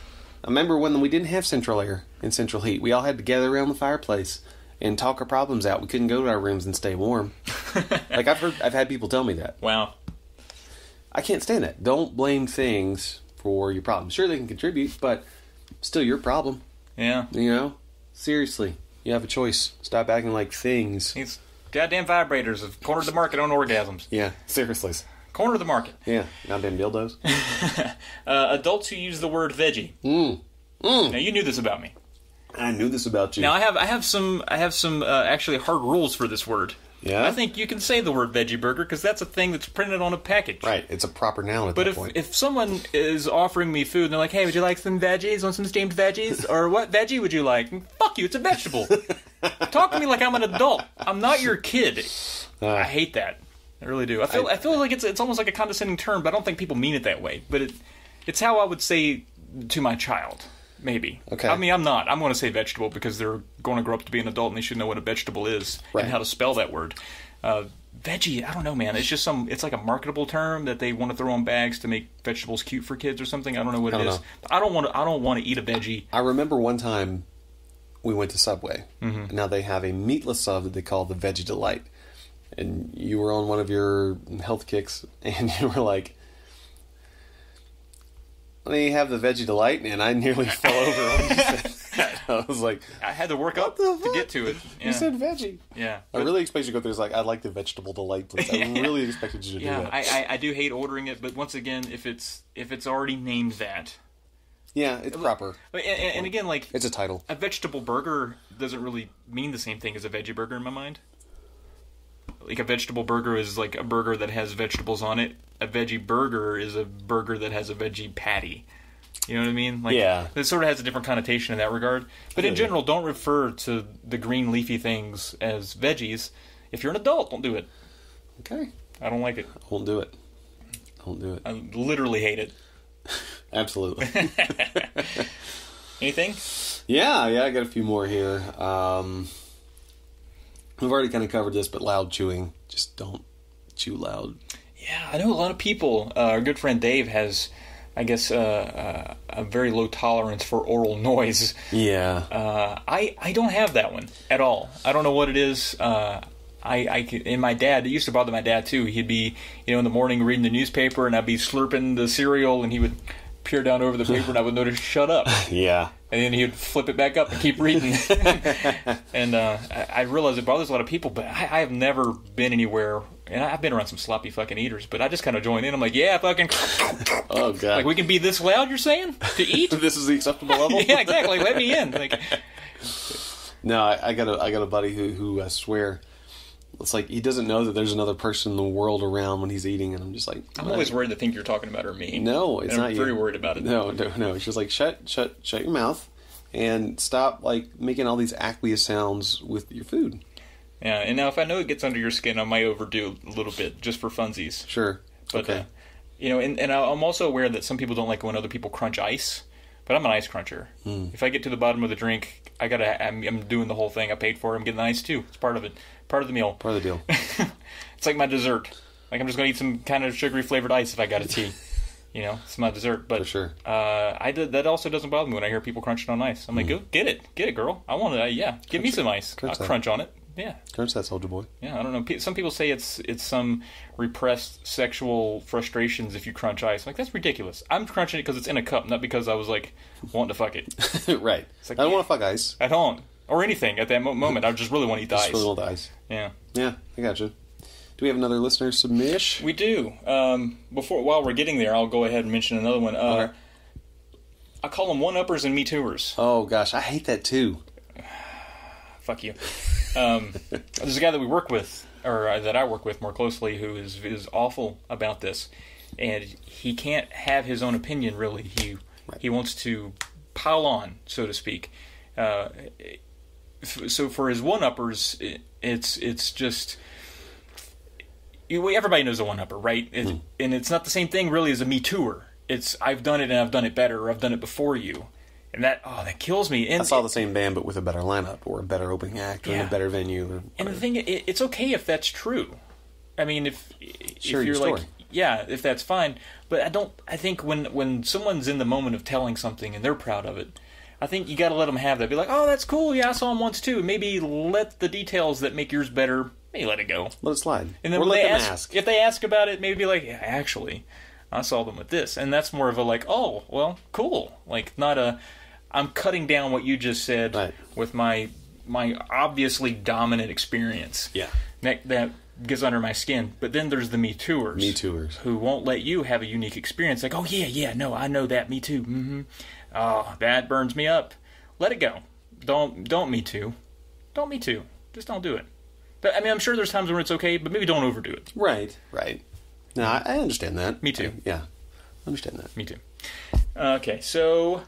I remember when we didn't have central air and central heat. We all had to gather around the fireplace and talk our problems out. We couldn't go to our rooms and stay warm. Like I've had people tell me that. Wow. I can't stand that. Don't blame things for your problems. Sure, they can contribute, but still your problem. Yeah. Seriously, you have a choice. Stop acting like things. These goddamn vibrators have cornered the market on orgasms. Yeah, seriously. Corner the market. Yeah, goddamn dildos. Adults who use the word veggie. Now, you knew this about me. I knew this about you. Now I have some actually hard rules for this word. Yeah? I think you can say the word veggie burger because that's a thing that's printed on a package. Right, it's a proper noun at that point. But if someone is offering me food and they're like, hey, would you like some veggies? Want some steamed veggies? Or what veggie would you like? Fuck you, it's a vegetable. Talk to me like I'm an adult. I'm not your kid. I hate that. I really do. I feel like it's almost like a condescending term, but I don't think people mean it that way. But it's how I would say to my child. Maybe. Okay. I mean, I'm not. I'm going to say vegetable because they're going to grow up to be an adult and they should know what a vegetable is and how to spell that word. Veggie, I don't know, man. It's just it's like a marketable term that they want to throw on bags to make vegetables cute for kids or something. I don't know what it is. I don't want to eat a veggie. I remember one time we went to Subway. Mm-hmm. And now they have a meatless sub that they call the Veggie Delight. And you were on one of your health kicks and you were like, they have the Veggie Delight, and I nearly fell over when you said that. I was like, I had to work up to get to it. Yeah. You said veggie. Yeah. I really expected you to go through. I'd like the vegetable delight, please. I really expected you to do that. I do hate ordering it, but once again, if it's already named that. Yeah, it's proper. And again, like... It's a title. A vegetable burger doesn't really mean the same thing as a veggie burger in my mind. Like, a vegetable burger is like a burger that has vegetables on it. A veggie burger is a burger that has a veggie patty. You know what I mean? Like, yeah. It sort of has a different connotation in that regard. But in general, don't refer to the green leafy things as veggies. If you're an adult, don't do it. Okay. I don't like it. I won't do it. I literally hate it. Absolutely. Anything? Yeah, I got a few more here. We've already kind of covered this, but loud chewing. Just don't chew loud. Yeah, I know a lot of people. Our good friend Dave has, I guess, a very low tolerance for oral noise. Yeah. I don't have that one at all. I don't know what it is. And my dad, it used to bother my dad too. He'd be, in the morning reading the newspaper, and I'd be slurping the cereal, and he would peer down over the paper, and I would notice, shut up. Yeah. And then he would flip it back up and keep reading. And I realize it bothers a lot of people, but I have never been anywhere, and I've been around some sloppy fucking eaters, but I just kind of join in. I'm like, yeah, fucking... Oh, God. Like, we can be this loud, you're saying, to eat? This is the acceptable level? Yeah, exactly. Let me in. Like, no, I got a buddy who I swear... It's like he doesn't know that there's another person in the world around when he's eating, and I'm just like... I'm always worried to think you're talking about me. No, it's not you. I'm very worried about it. No. It's just like, shut your mouth, and stop, like, making all these aqueous sounds with your food. Yeah, and now if I know it gets under your skin, I might overdo a little bit, just for funsies. Sure. But, okay. And I'm also aware that some people don't like when other people crunch ice, but I'm an ice cruncher. If I get to the bottom of the drink, I'm doing the whole thing. I paid for it. I'm getting the ice, too. It's part of it. Part of the meal. Part of the deal. It's like my dessert. Like, I'm just going to eat some kind of sugary flavored ice if I got a tea. It's my dessert. But for sure. That also doesn't bother me when I hear people crunching on ice. I'm like, go get it, girl. I want it. Give me some ice. I'll crunch on it. Yeah. Crunch that, soldier boy. Yeah, I don't know. Some people say it's some repressed sexual frustrations if you crunch ice. I'm like, that's ridiculous. I'm crunching it because it's in a cup, not because I was like wanting to fuck it. Right. Like, I don't want to fuck ice. I don't. Or anything at that moment. I just really want to eat the ice. Really want the ice. Yeah. Yeah, I got you. Do we have another listener submission? We do. While we're getting there, I'll go ahead and mention another one. Okay. I call them one-uppers and me-tooers. Oh, gosh. I hate that, too. Fuck you. There's a guy that we work with, or that I work with more closely, who is awful about this. And he can't have his own opinion, really. He wants to pile on, so to speak. So for his one-uppers, it's just... Everybody knows a one-upper, right? And it's not the same thing, really, as a me-tooer. It's, I've done it and I've done it better, or I've done it before you. And that kills me. And I saw the same band, but with a better lineup, or a better opening act, or in a better venue. And the thing, it's okay if that's true. I mean, if you're like... Yeah, if that's fine. But I think when someone's in the moment of telling something and they're proud of it, I think you got to let them have that. Be like, oh, that's cool. Yeah, I saw him once too. Maybe let the details that make yours better, maybe let it go. Let it slide. And then or let them ask. If they ask about it, maybe be like, yeah, actually, I saw them with this. And that's more of a like, oh, well, cool. Like, not a, I'm cutting down what you just said with my obviously dominant experience. Yeah. That gets under my skin. But then there's the me-tooers. Me-tooers. Who won't let you have a unique experience. Like, oh, yeah, no, I know that. Me too. Mm-hmm. Oh, that burns me up. Let it go. Don't me too. Don't me too. Just don't do it. But, I mean, I'm sure there's times when it's okay, but maybe don't overdo it. Right. No, I understand that. Me too. Yeah, I understand that. Me too. Okay, so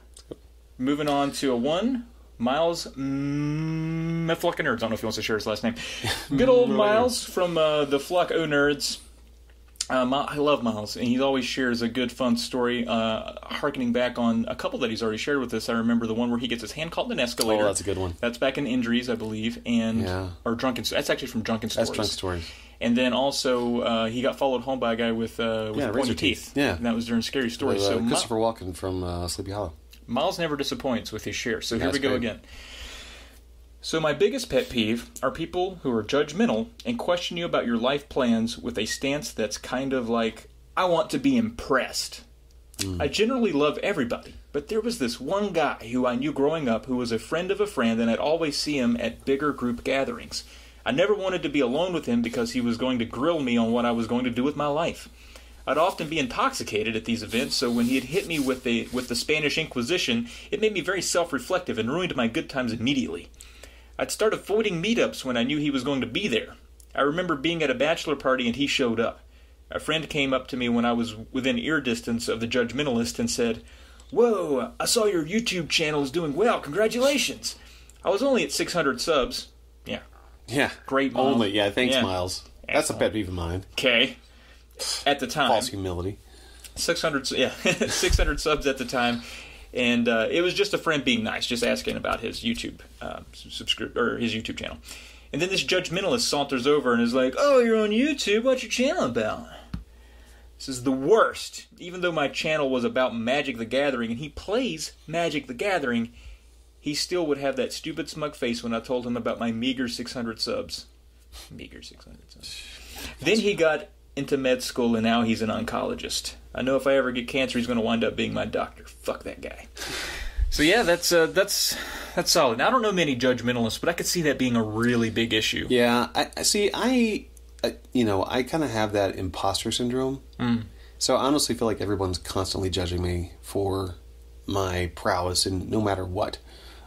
moving on to a 1. Miles Fluck of Nerds. I don't know if he wants to share his last name. Good old Miles from the Fluck O Nerds. I love Miles, and he always shares a good, fun story. Harkening back on a couple that he's already shared with us, I remember the one where he gets his hand caught in an escalator. Oh, that's a good one. That's back in Injuries, I believe, or Drunken. That's actually from Drunken Stories. That's Drunken Stories. And then also he got followed home by a guy with pointy teeth. Yeah, and that was during Scary Stories. So Christopher Walken from Sleepy Hollow. Miles never disappoints with his share. So here we go again. So my biggest pet peeve are people who are judgmental and question you about your life plans with a stance that's kind of like, I want to be impressed. I generally love everybody, but there was this one guy who I knew growing up who was a friend of a friend, and I'd always see him at bigger group gatherings. I never wanted to be alone with him because he was going to grill me on what I was going to do with my life. I'd often be intoxicated at these events, so when he had hit me with the Spanish Inquisition, it made me very self-reflective and ruined my good times immediately. I'd start avoiding meetups when I knew he was going to be there. I remember being at a bachelor party and he showed up. A friend came up to me when I was within ear distance of the judgmentalist and said, "Whoa, I saw your YouTube channel is doing well. Congratulations." I was only at 600 subs. Yeah. Great, Miles. Only, yeah, thanks, Miles. That's a pet peeve of mine. Okay. At the time. False humility. 600 subs at the time. And it was just a friend being nice, just asking about his YouTube his YouTube channel. And then this judgmentalist saunters over and is like, "Oh, you're on YouTube? What's your channel about?" This is the worst. Even though my channel was about Magic the Gathering, and he plays Magic the Gathering, he still would have that stupid smug face when I told him about my meager 600 subs. Meager 600 subs. Then he got into med school, and now he's an oncologist. I know if I ever get cancer, he's going to wind up being my doctor. Fuck that guy. So yeah, that's solid. Now, I don't know many judgmentalists, but I could see that being a really big issue. Yeah, I kind of have that imposter syndrome. So I honestly feel like everyone's constantly judging me for my prowess in no matter what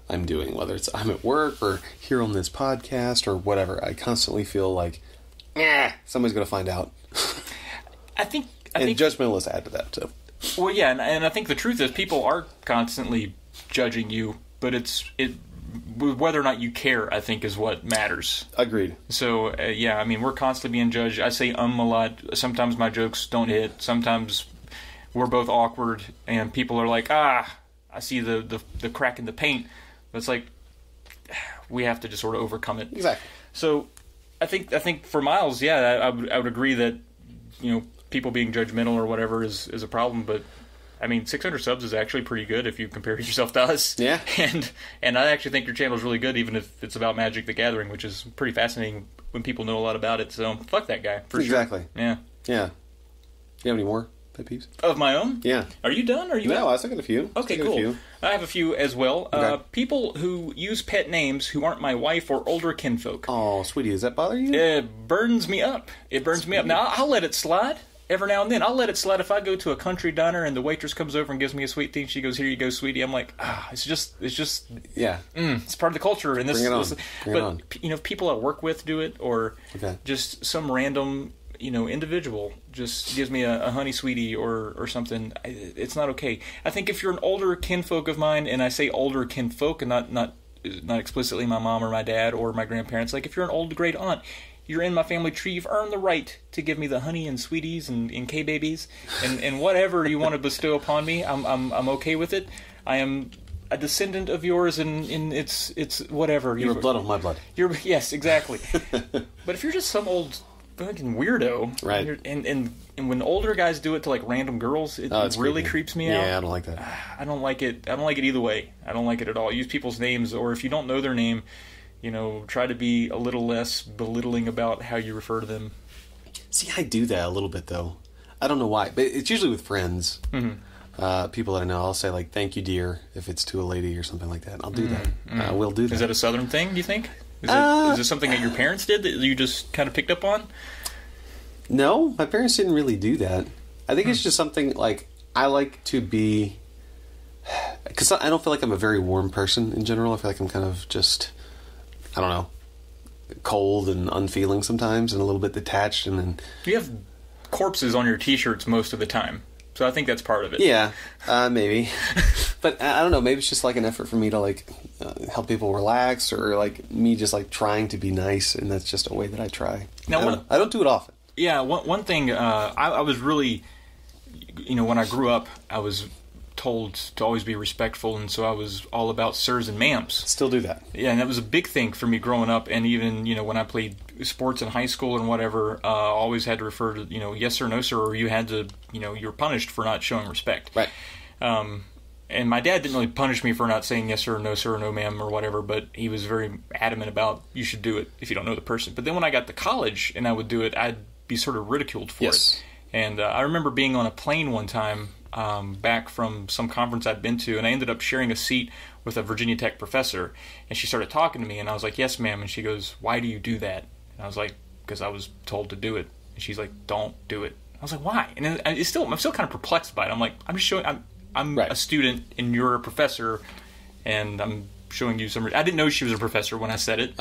I'm doing, whether it's I'm at work or here on this podcast or whatever. I constantly feel like, somebody's going to find out. I think judgmentalists add to that too. Well, yeah, and I think the truth is people are constantly judging you, but whether or not you care, I think, is what matters. Agreed. So, yeah, I mean, we're constantly being judged. I say a lot. Sometimes my jokes don't hit. Sometimes we're both awkward, and people are like, I see the crack in the paint. But it's like, we have to just sort of overcome it. Exactly. So, I think for Miles, yeah, I would agree that, people being judgmental or whatever is a problem, but I mean, 600 subs is actually pretty good if you compare yourself to us. Yeah. And I actually think your channel is really good, even if it's about Magic the Gathering, which is pretty fascinating when people know a lot about it. So fuck that guy for exactly. Sure. Yeah. Yeah. Do you have any more pet peeves? Of my own? Yeah. Are you done? Are you? No, I was thinking a few. Okay, cool. I have a few as well. Okay. People who use pet names who aren't my wife or older kinfolk. Oh, sweetie, does that bother you? It burns me up. Now I'll let it slide. Every now and then, I'll let it slide. If I go to a country diner and the waitress comes over and gives me a sweet thing, she goes, "Here you go, sweetie." I'm like, it's just, yeah, it's part of the culture. And Bring it on. People I work with do it, or just some random, individual just gives me a honey sweetie or something. It's not okay. I think if you're an older kinfolk of mine, and I say older kinfolk, and not explicitly my mom or my dad or my grandparents, like if you're an old great aunt, you're in my family tree, you've earned the right to give me the honey and sweeties and K-babies and whatever you want to bestow upon me. I'm okay with it. I am a descendant of yours, and it's whatever. You're blood on my blood. Yes, exactly. But if you're just some old fucking weirdo, right? And when older guys do it to like random girls, it really creeps me out. Yeah, I don't like that. I don't like it. I don't like it either way. I don't like it at all. Use people's names, or if you don't know their name, try to be a little less belittling about how you refer to them. See, I do that a little bit, though. I don't know why, but it's usually with friends. Mm-hmm. People that I know, I'll say, like, "Thank you, dear," if it's to a lady or something like that. I'll do that. I will do that. Is that a Southern thing, do you think? Is it something that your parents did that you just kind of picked up on? No, my parents didn't really do that. I think it's just something, like, I like to be because I don't feel like I'm a very warm person in general. I feel like I'm kind of just, I don't know, cold and unfeeling sometimes, and a little bit detached. And then you have corpses on your T-shirts most of the time, so I think that's part of it. Yeah, maybe. But I don't know. Maybe it's just like an effort for me to like help people relax, or like me just like trying to be nice, and that's just a way that I try. Now, I don't do it often. Yeah, one thing I was really, when I grew up, I was told to always be respectful, and so I was all about sirs and ma'ams. Still do that. Yeah, and that was a big thing for me growing up, and even when I played sports in high school and whatever, I always had to refer to yes sir, no sir, or you had to you were punished for not showing respect. Right. And my dad didn't really punish me for not saying yes sir, or no ma'am, or whatever, but he was very adamant about you should do it if you don't know the person. But then when I got to college and I would do it, I'd be sort of ridiculed for it. And I remember being on a plane one time back from some conference I'd been to, and I ended up sharing a seat with a Virginia Tech professor, and she started talking to me, and I was like, yes ma'am, and she goes, why do you do that? And I was like, because I was told to do it. And she's like, don't do it. I was like, why? And I'm still kind of perplexed by it. I'm like, I'm just showing, I'm right. A student and you're a professor, and I'm showing you some. I didn't know she was a professor when I said it.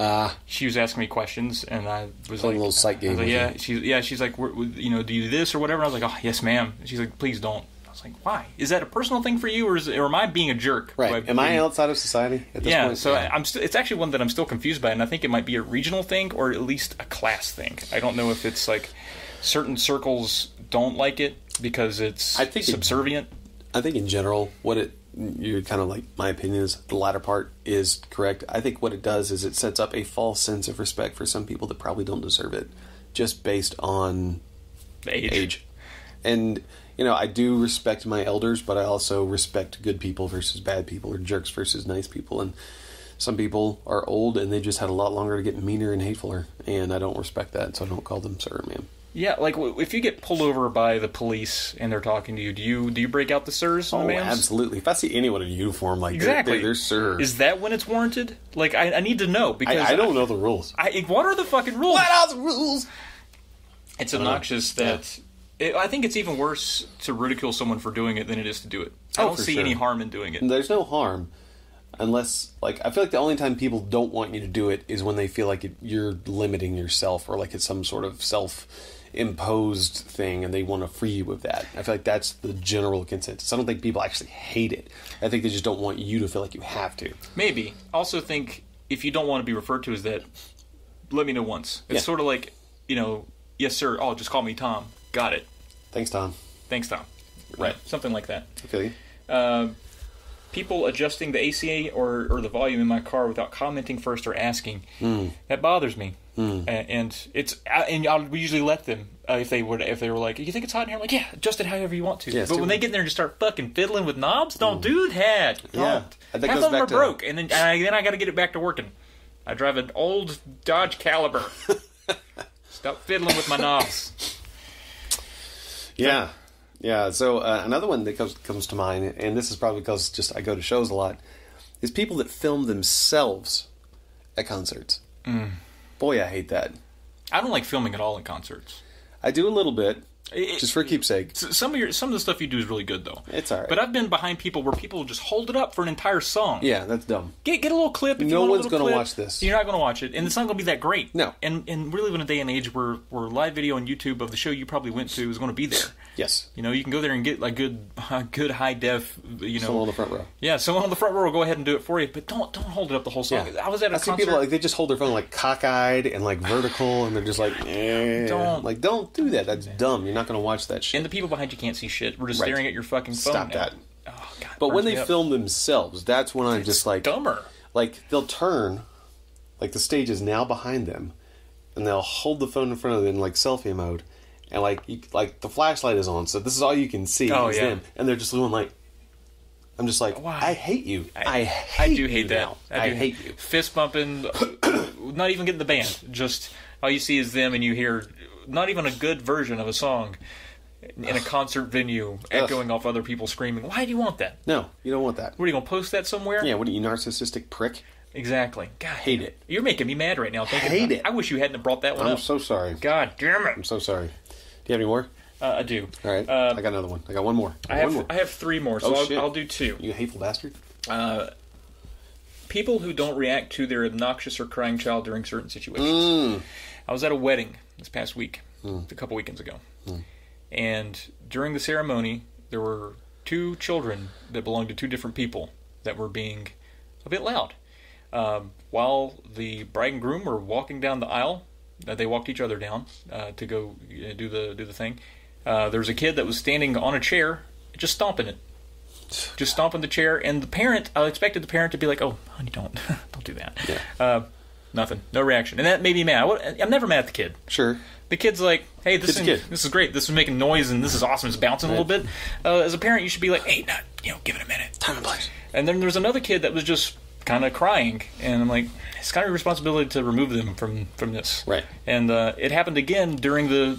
She was asking me questions, and I was like, a little sight game. I was like, She's like, do you do this or whatever? And I was like, oh yes, ma'am. And she's like, please don't. I was like, why? Is that a personal thing for you, or am I being a jerk? Right. Am I outside of society at this point? So I'm it's actually one that I'm still confused by, and I think it might be a regional thing or at least a class thing. I don't know if it's like certain circles don't like it because it's subservient. I think in general, you're kind of like, my opinion is the latter part is correct. I think what it does is it sets up a false sense of respect for some people that probably don't deserve it, just based on age. And, I do respect my elders, but I also respect good people versus bad people, or jerks versus nice people. And some people are old and they just had a lot longer to get meaner and hatefuler, and I don't respect that, so I don't call them sir or ma'am. Yeah, like if you get pulled over by the police and they're talking to you, do you break out the sirs and the ma'ams? Absolutely. If I see anyone in uniform, like exactly, they're sir. Is that when it's warranted? Like I need to know because I don't know the rules. What are the fucking rules? What are the rules? It's obnoxious that. Yeah. I think it's even worse to ridicule someone for doing it than it is to do it. I don't see any harm in doing it. There's no harm. Unless, I feel like the only time people don't want you to do it is when they feel like you're limiting yourself, or like it's some sort of self-imposed thing and they want to free you of that. I feel like that's the general consensus. I don't think people actually hate it. I think they just don't want you to feel like you have to. Maybe. Also think, if you don't want to be referred to as that, let me know once. It's sort of like, yes sir, just call me Tom. Got it. Thanks, Tom. Right. Something like that. Okay. People adjusting the AC or the volume in my car without commenting first or asking. That bothers me. And we usually let them if they were like, you think it's hot in here? I'm like, yeah, adjust it however you want to. Yeah, but when they get in there and just start fucking fiddling with knobs, don't do that. Don't. Yeah, that half of them are broke, and then I got to get it back to working. I drive an old Dodge Caliber. Stop fiddling with my knobs. Yeah. Yeah, so another one that comes to mind, and this is probably because I go to shows a lot, is people that film themselves at concerts. Boy, I hate that. I don't like filming at all in concerts. I do a little bit, just for keepsake. Some of the stuff you do is really good, though. It's all right. But I've been behind people where people just hold it up for an entire song. Yeah, that's dumb. Get a little clip. If no you want one's going to watch this. You're not going to watch it, and it's not going to be that great. No. And we live in a day and age where live video on YouTube of the show you probably went to is going to be there. Yes. You can go there and get like good high def. Someone on the front row. Yeah, someone on the front row will go ahead and do it for you, but don't hold it up the whole song. Yeah. I was at a concert. See people they just hold their phone cockeyed and vertical, and they're just like, don't do that. That's dumb. You're not going to watch that shit. And the people behind you can't see shit. We're just staring at your fucking phone. Stop that. Oh, God, but when they film themselves, that's when I'm just like dumber. They'll turn, the stage is now behind them, and they'll hold the phone in front of them in selfie mode, and the flashlight is on, so this is all you can see is them, and they're just doing I'm just like, why? I hate you. I do hate that. I hate you. Fist bumping, not even getting the band. Just all you see is them, and you hear not even a good version of a song in a concert venue echoing off other people screaming. Why do you want that? No, you don't want that. What, are you going to post that somewhere? Yeah, what are you, narcissistic prick? Exactly. God, hate it. You're making me mad right now. Hate it. I wish you hadn't brought that one up. I'm so sorry. God damn it. I'm so sorry. Do you have any more? I do. All right. I got another one. I got one more. I have 3 more, so I'll do 2. You hateful bastard. People who don't react to their obnoxious or crying child during certain situations. I was at a wedding this past week, a couple weekends ago. And during the ceremony, there were 2 children that belonged to 2 different people that were being a bit loud. While the bride and groom were walking down the aisle, they walked each other down to go do the thing. There was a kid that was standing on a chair, just stomping it. Just stomping the chair, and the parent, I expected the parent to be like, "Oh, honey, don't do that." Yeah. Nothing, no reaction, and that made me mad. I'm never mad at the kid. Sure. The kid's like, "Hey, this is great. This is making noise, and this is awesome. It's bouncing a little bit." As a parent, you should be like, "Hey, give it a minute. Time and place." And then there's another kid that was just kind of crying, and I'm like, it's kind of your responsibility to remove them from this. Right. And it happened again during the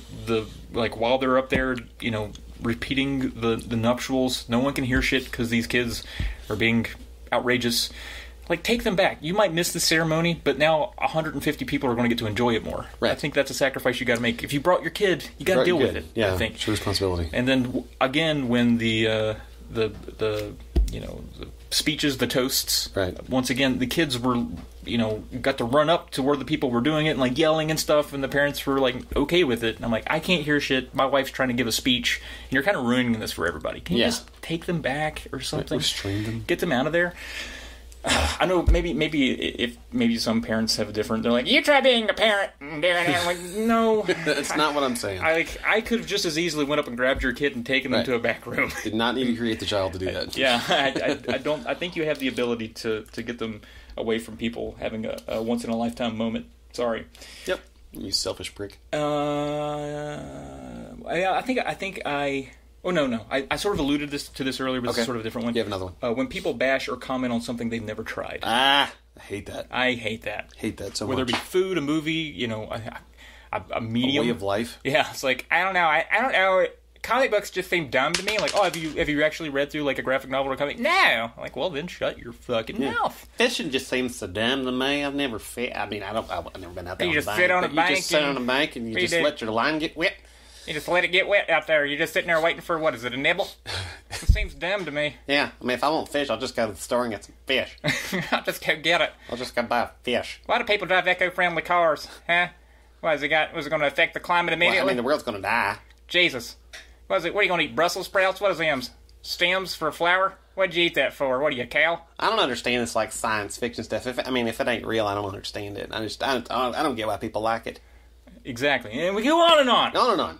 while they're up there, repeating the nuptials. No one can hear shit because these kids are being outrageous. Like, take them back. You might miss the ceremony, but now 150 people are going to get to enjoy it more. Right. I think that's a sacrifice you got to make. If you brought your kid, you got to deal with it. Yeah, I think it's your responsibility. And then again, when the speeches, the toasts. Right. Once again, the kids were, got to run up to where the people were doing it and like yelling and stuff, and the parents were like okay with it. And I'm like, I can't hear shit. My wife's trying to give a speech, and you're kind of ruining this for everybody. Can you just take them back or something? Restrain them. Get them out of there. I know maybe some parents have a different. They're like, you try being a parent and doing it. I'm like, no, that's not what I'm saying. I could have just as easily went up and grabbed your kid and taken them to a back room. Did not need to create the child to do that. Yeah, I don't. I think you have the ability to get them away from people having a once in a lifetime moment. Sorry. Yep. You selfish prick. I think. Oh, no. I sort of alluded to this earlier, but it's sort of a different one. You have another one. When people bash or comment on something they've never tried. I hate that. I hate that. Hate that so much. Whether it be food, a movie, a medium. A way of life. Yeah, it's like, I don't know. I don't know. Comic books just seem dumb to me. Like, oh, have you actually read through like a graphic novel or comic? No. I'm like, well, then shut your fucking mouth. Fishing just seems so dumb to me. I've never I've never been out there. You just sit on a bank. You just sit on a bank and you just let your line get wet. You just let it get wet out there. You're just sitting there waiting for, what is it, a nibble? It seems dumb to me. Yeah, I mean, if I want fish, I'll just go to the store and get some fish. I'll just go get it. I'll just go buy a fish. Why do people drive eco-friendly cars? Huh? Was it going to affect the climate immediately? Well, I mean, the world's going to die. Jesus. What are you going to eat, Brussels sprouts? What is them? Stems for a flower? What'd you eat that for? What are you, a cow? I don't understand this, like, science fiction stuff. If it ain't real, I don't understand it. I don't get why people like it. Exactly. And we go on and on. On and on.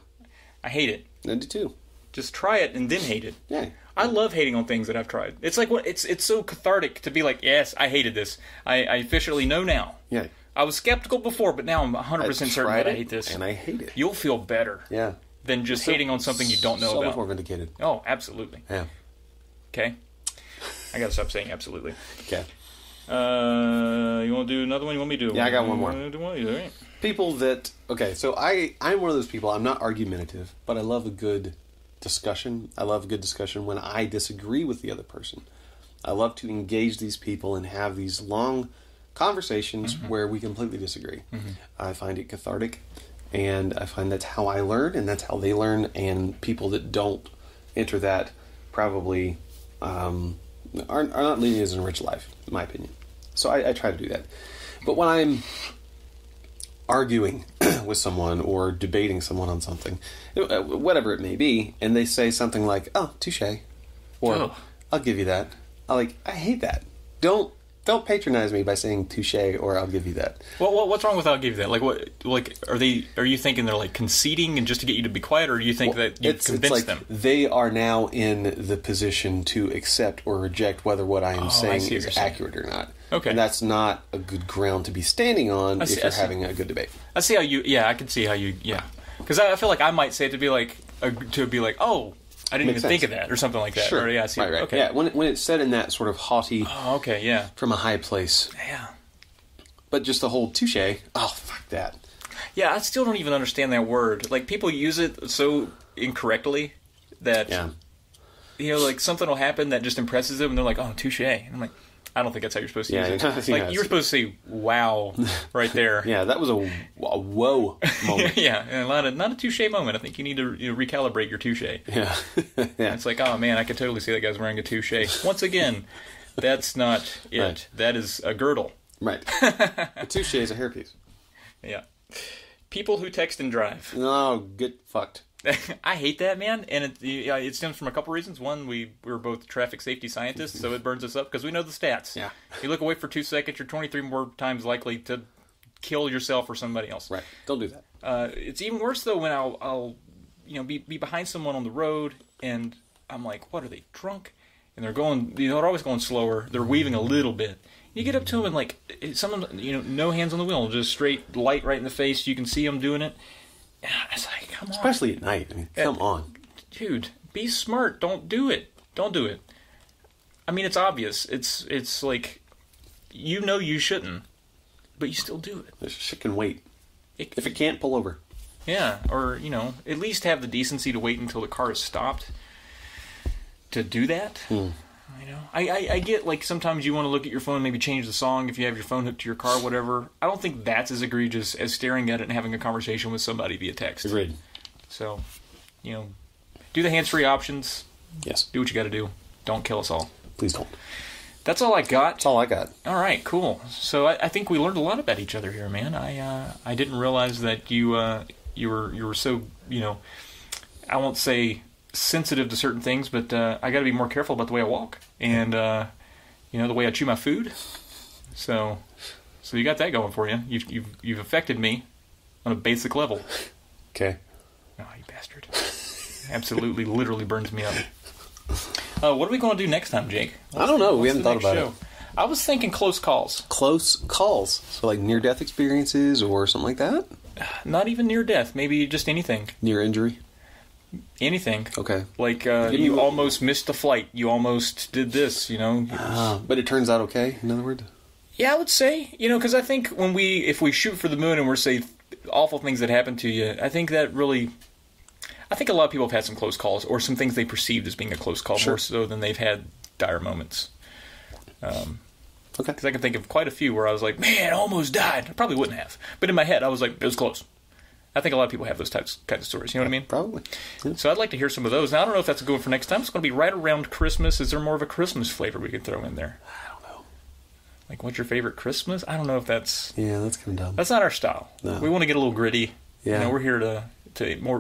I hate it. I do too. Just try it and then hate it. Yeah. I love hating on things that I've tried. It's like it's so cathartic to be like, yes, I hated this. I officially know now. Yeah. I was skeptical before, but now I'm 100% certain that I hate this. And I hate it. You'll feel better. Yeah. Than just hating on something you don't know about. So much more vindicated. Oh, absolutely. Yeah. Okay. I gotta stop saying absolutely. Okay. You want to do another one? You want me to do? Yeah, I got one more. Right. People that so I'm one of those people. I'm not argumentative, but I love a good discussion. I love a good discussion when I disagree with the other person. I love to engage these people and have these long conversations where we completely disagree. I find it cathartic, and I find that's how I learn, and that's how they learn. And people that don't enter that probably are not leading as a rich life, in my opinion. So I try to do that. But when I'm arguing with someone or debating someone on something, whatever it may be, and they say something like, "Oh, touche," or "I'll give you that," I hate that. Don't patronize me by saying touche or "I'll give you that." Well, what's wrong with "I'll give you that"? Like, what? Like, are you thinking they're like conceding and just to get you to be quiet, or do you think that you've convinced them? They are now in the position to accept or reject whether what I am saying is accurate or not. Okay, and that's not a good ground to be standing on if you're having a good debate. I see how you. Yeah, I can see how you. Yeah, because I feel like I might say it to be like, oh, I didn't even think of that, or something like that. Sure. Or, yeah, I see. Right. Okay. Yeah, when it's said in that sort of haughty, from a high place. Yeah. But just the whole touche, oh, fuck that. Yeah, I still don't even understand that word. Like, people use it so incorrectly that, like, something will happen that just impresses them, and they're like, oh, touche. And I'm like, I don't think that's how you're supposed to use it. Yeah, You were supposed to say "wow" right there. Yeah, that was a whoa moment. Yeah, and not a touche moment. I think you need to recalibrate your touche. Yeah. Yeah. It's like, oh man, I could totally see that guy's wearing a touche. Once again, that's not it. Right. That is a girdle. Right. A touche is a hairpiece. Yeah. People who text and drive. No, get fucked. I hate that, man, and it stems from a couple reasons. One, we're both traffic safety scientists, so it burns us up because we know the stats. Yeah. You look away for 2 seconds, you're 23 more times likely to kill yourself or somebody else. Right. Don't do that. It's even worse though when I'll be behind someone on the road and I'm like, what are they, drunk? And they're going, they're always going slower. They're weaving a little bit. You get up to them and like someone, no hands on the wheel, just straight light right in the face. You can see them doing it. It's like, come on. Especially at night. I mean, come on. Dude, be smart. Don't do it. Don't do it. I mean, it's obvious. It's like, you shouldn't, but you still do it. This shit can wait. If it can't, pull over. Yeah, or, at least have the decency to wait until the car is stopped to do that. I get, like, sometimes you want to look at your phone, maybe change the song if you have your phone hooked to your car, whatever. I don't think that's as egregious as staring at it and having a conversation with somebody via text. Agreed. So, do the hands-free options. Yes. Do what you got to do. Don't kill us all. Please don't. That's all I got. That's all I got. All right, cool. So I think we learned a lot about each other here, man. I didn't realize that you were so, I won't say sensitive to certain things, but I got to be more careful about the way I walk and the way I chew my food. So you got that going for you. You've affected me on a basic level. Okay. Oh, you bastard! Absolutely, literally burns me up. What are we going to do next time, Jake? I don't know. We haven't thought about it. I was thinking close calls. Close calls. So like near-death experiences or something like that? Not even near death. Maybe just anything. Near injury? Anything. Okay. Like you almost missed a flight. You almost did this, But it turns out okay, in other words? Yeah, I would say. Because I think if we shoot for the moon and we're saying awful things that happen to you, I think that really... I think a lot of people have had some close calls, or some things they perceived as being a close call, more so than they've had dire moments. Okay. Because I can think of quite a few where I was like, man, I almost died. I probably wouldn't have. But in my head, I was like, it was close. I think a lot of people have those kinds of stories. You know what I mean? Probably. Yeah. So I'd like to hear some of those. Now, I don't know if that's a good one for next time. It's going to be right around Christmas. Is there more of a Christmas flavor we could throw in there? I don't know. Like, what's your favorite Christmas? I don't know if that's... Yeah, that's kind of dumb. That's not our style. No. We want to get a little gritty. Yeah. We're here to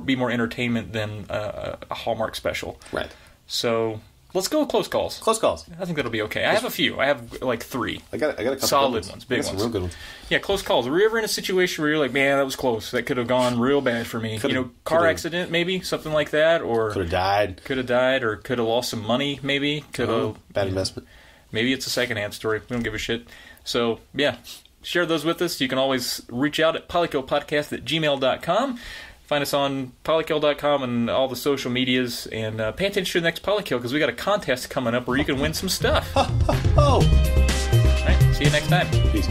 be more entertainment than a Hallmark special. Right. So let's go with close calls. Close calls. I think that'll be okay. I have a few. I have like 3. I got a couple solid ones, big ones. Some real good ones. Yeah, close calls. Were you ever in a situation where you're like, man, that was close. That could have gone real bad for me. Car accident maybe, something like that, or could have died. Could have died, or could have lost some money maybe. Could have bad investment. Maybe it's a secondhand story. We don't give a shit. So yeah, share those with us. You can always reach out at polykillpodcast@gmail.com. Find us on polykill.com and all the social medias, and pay attention to the next Polykill because we got a contest coming up where you can win some stuff. Oh! All right, see you next time. Peace.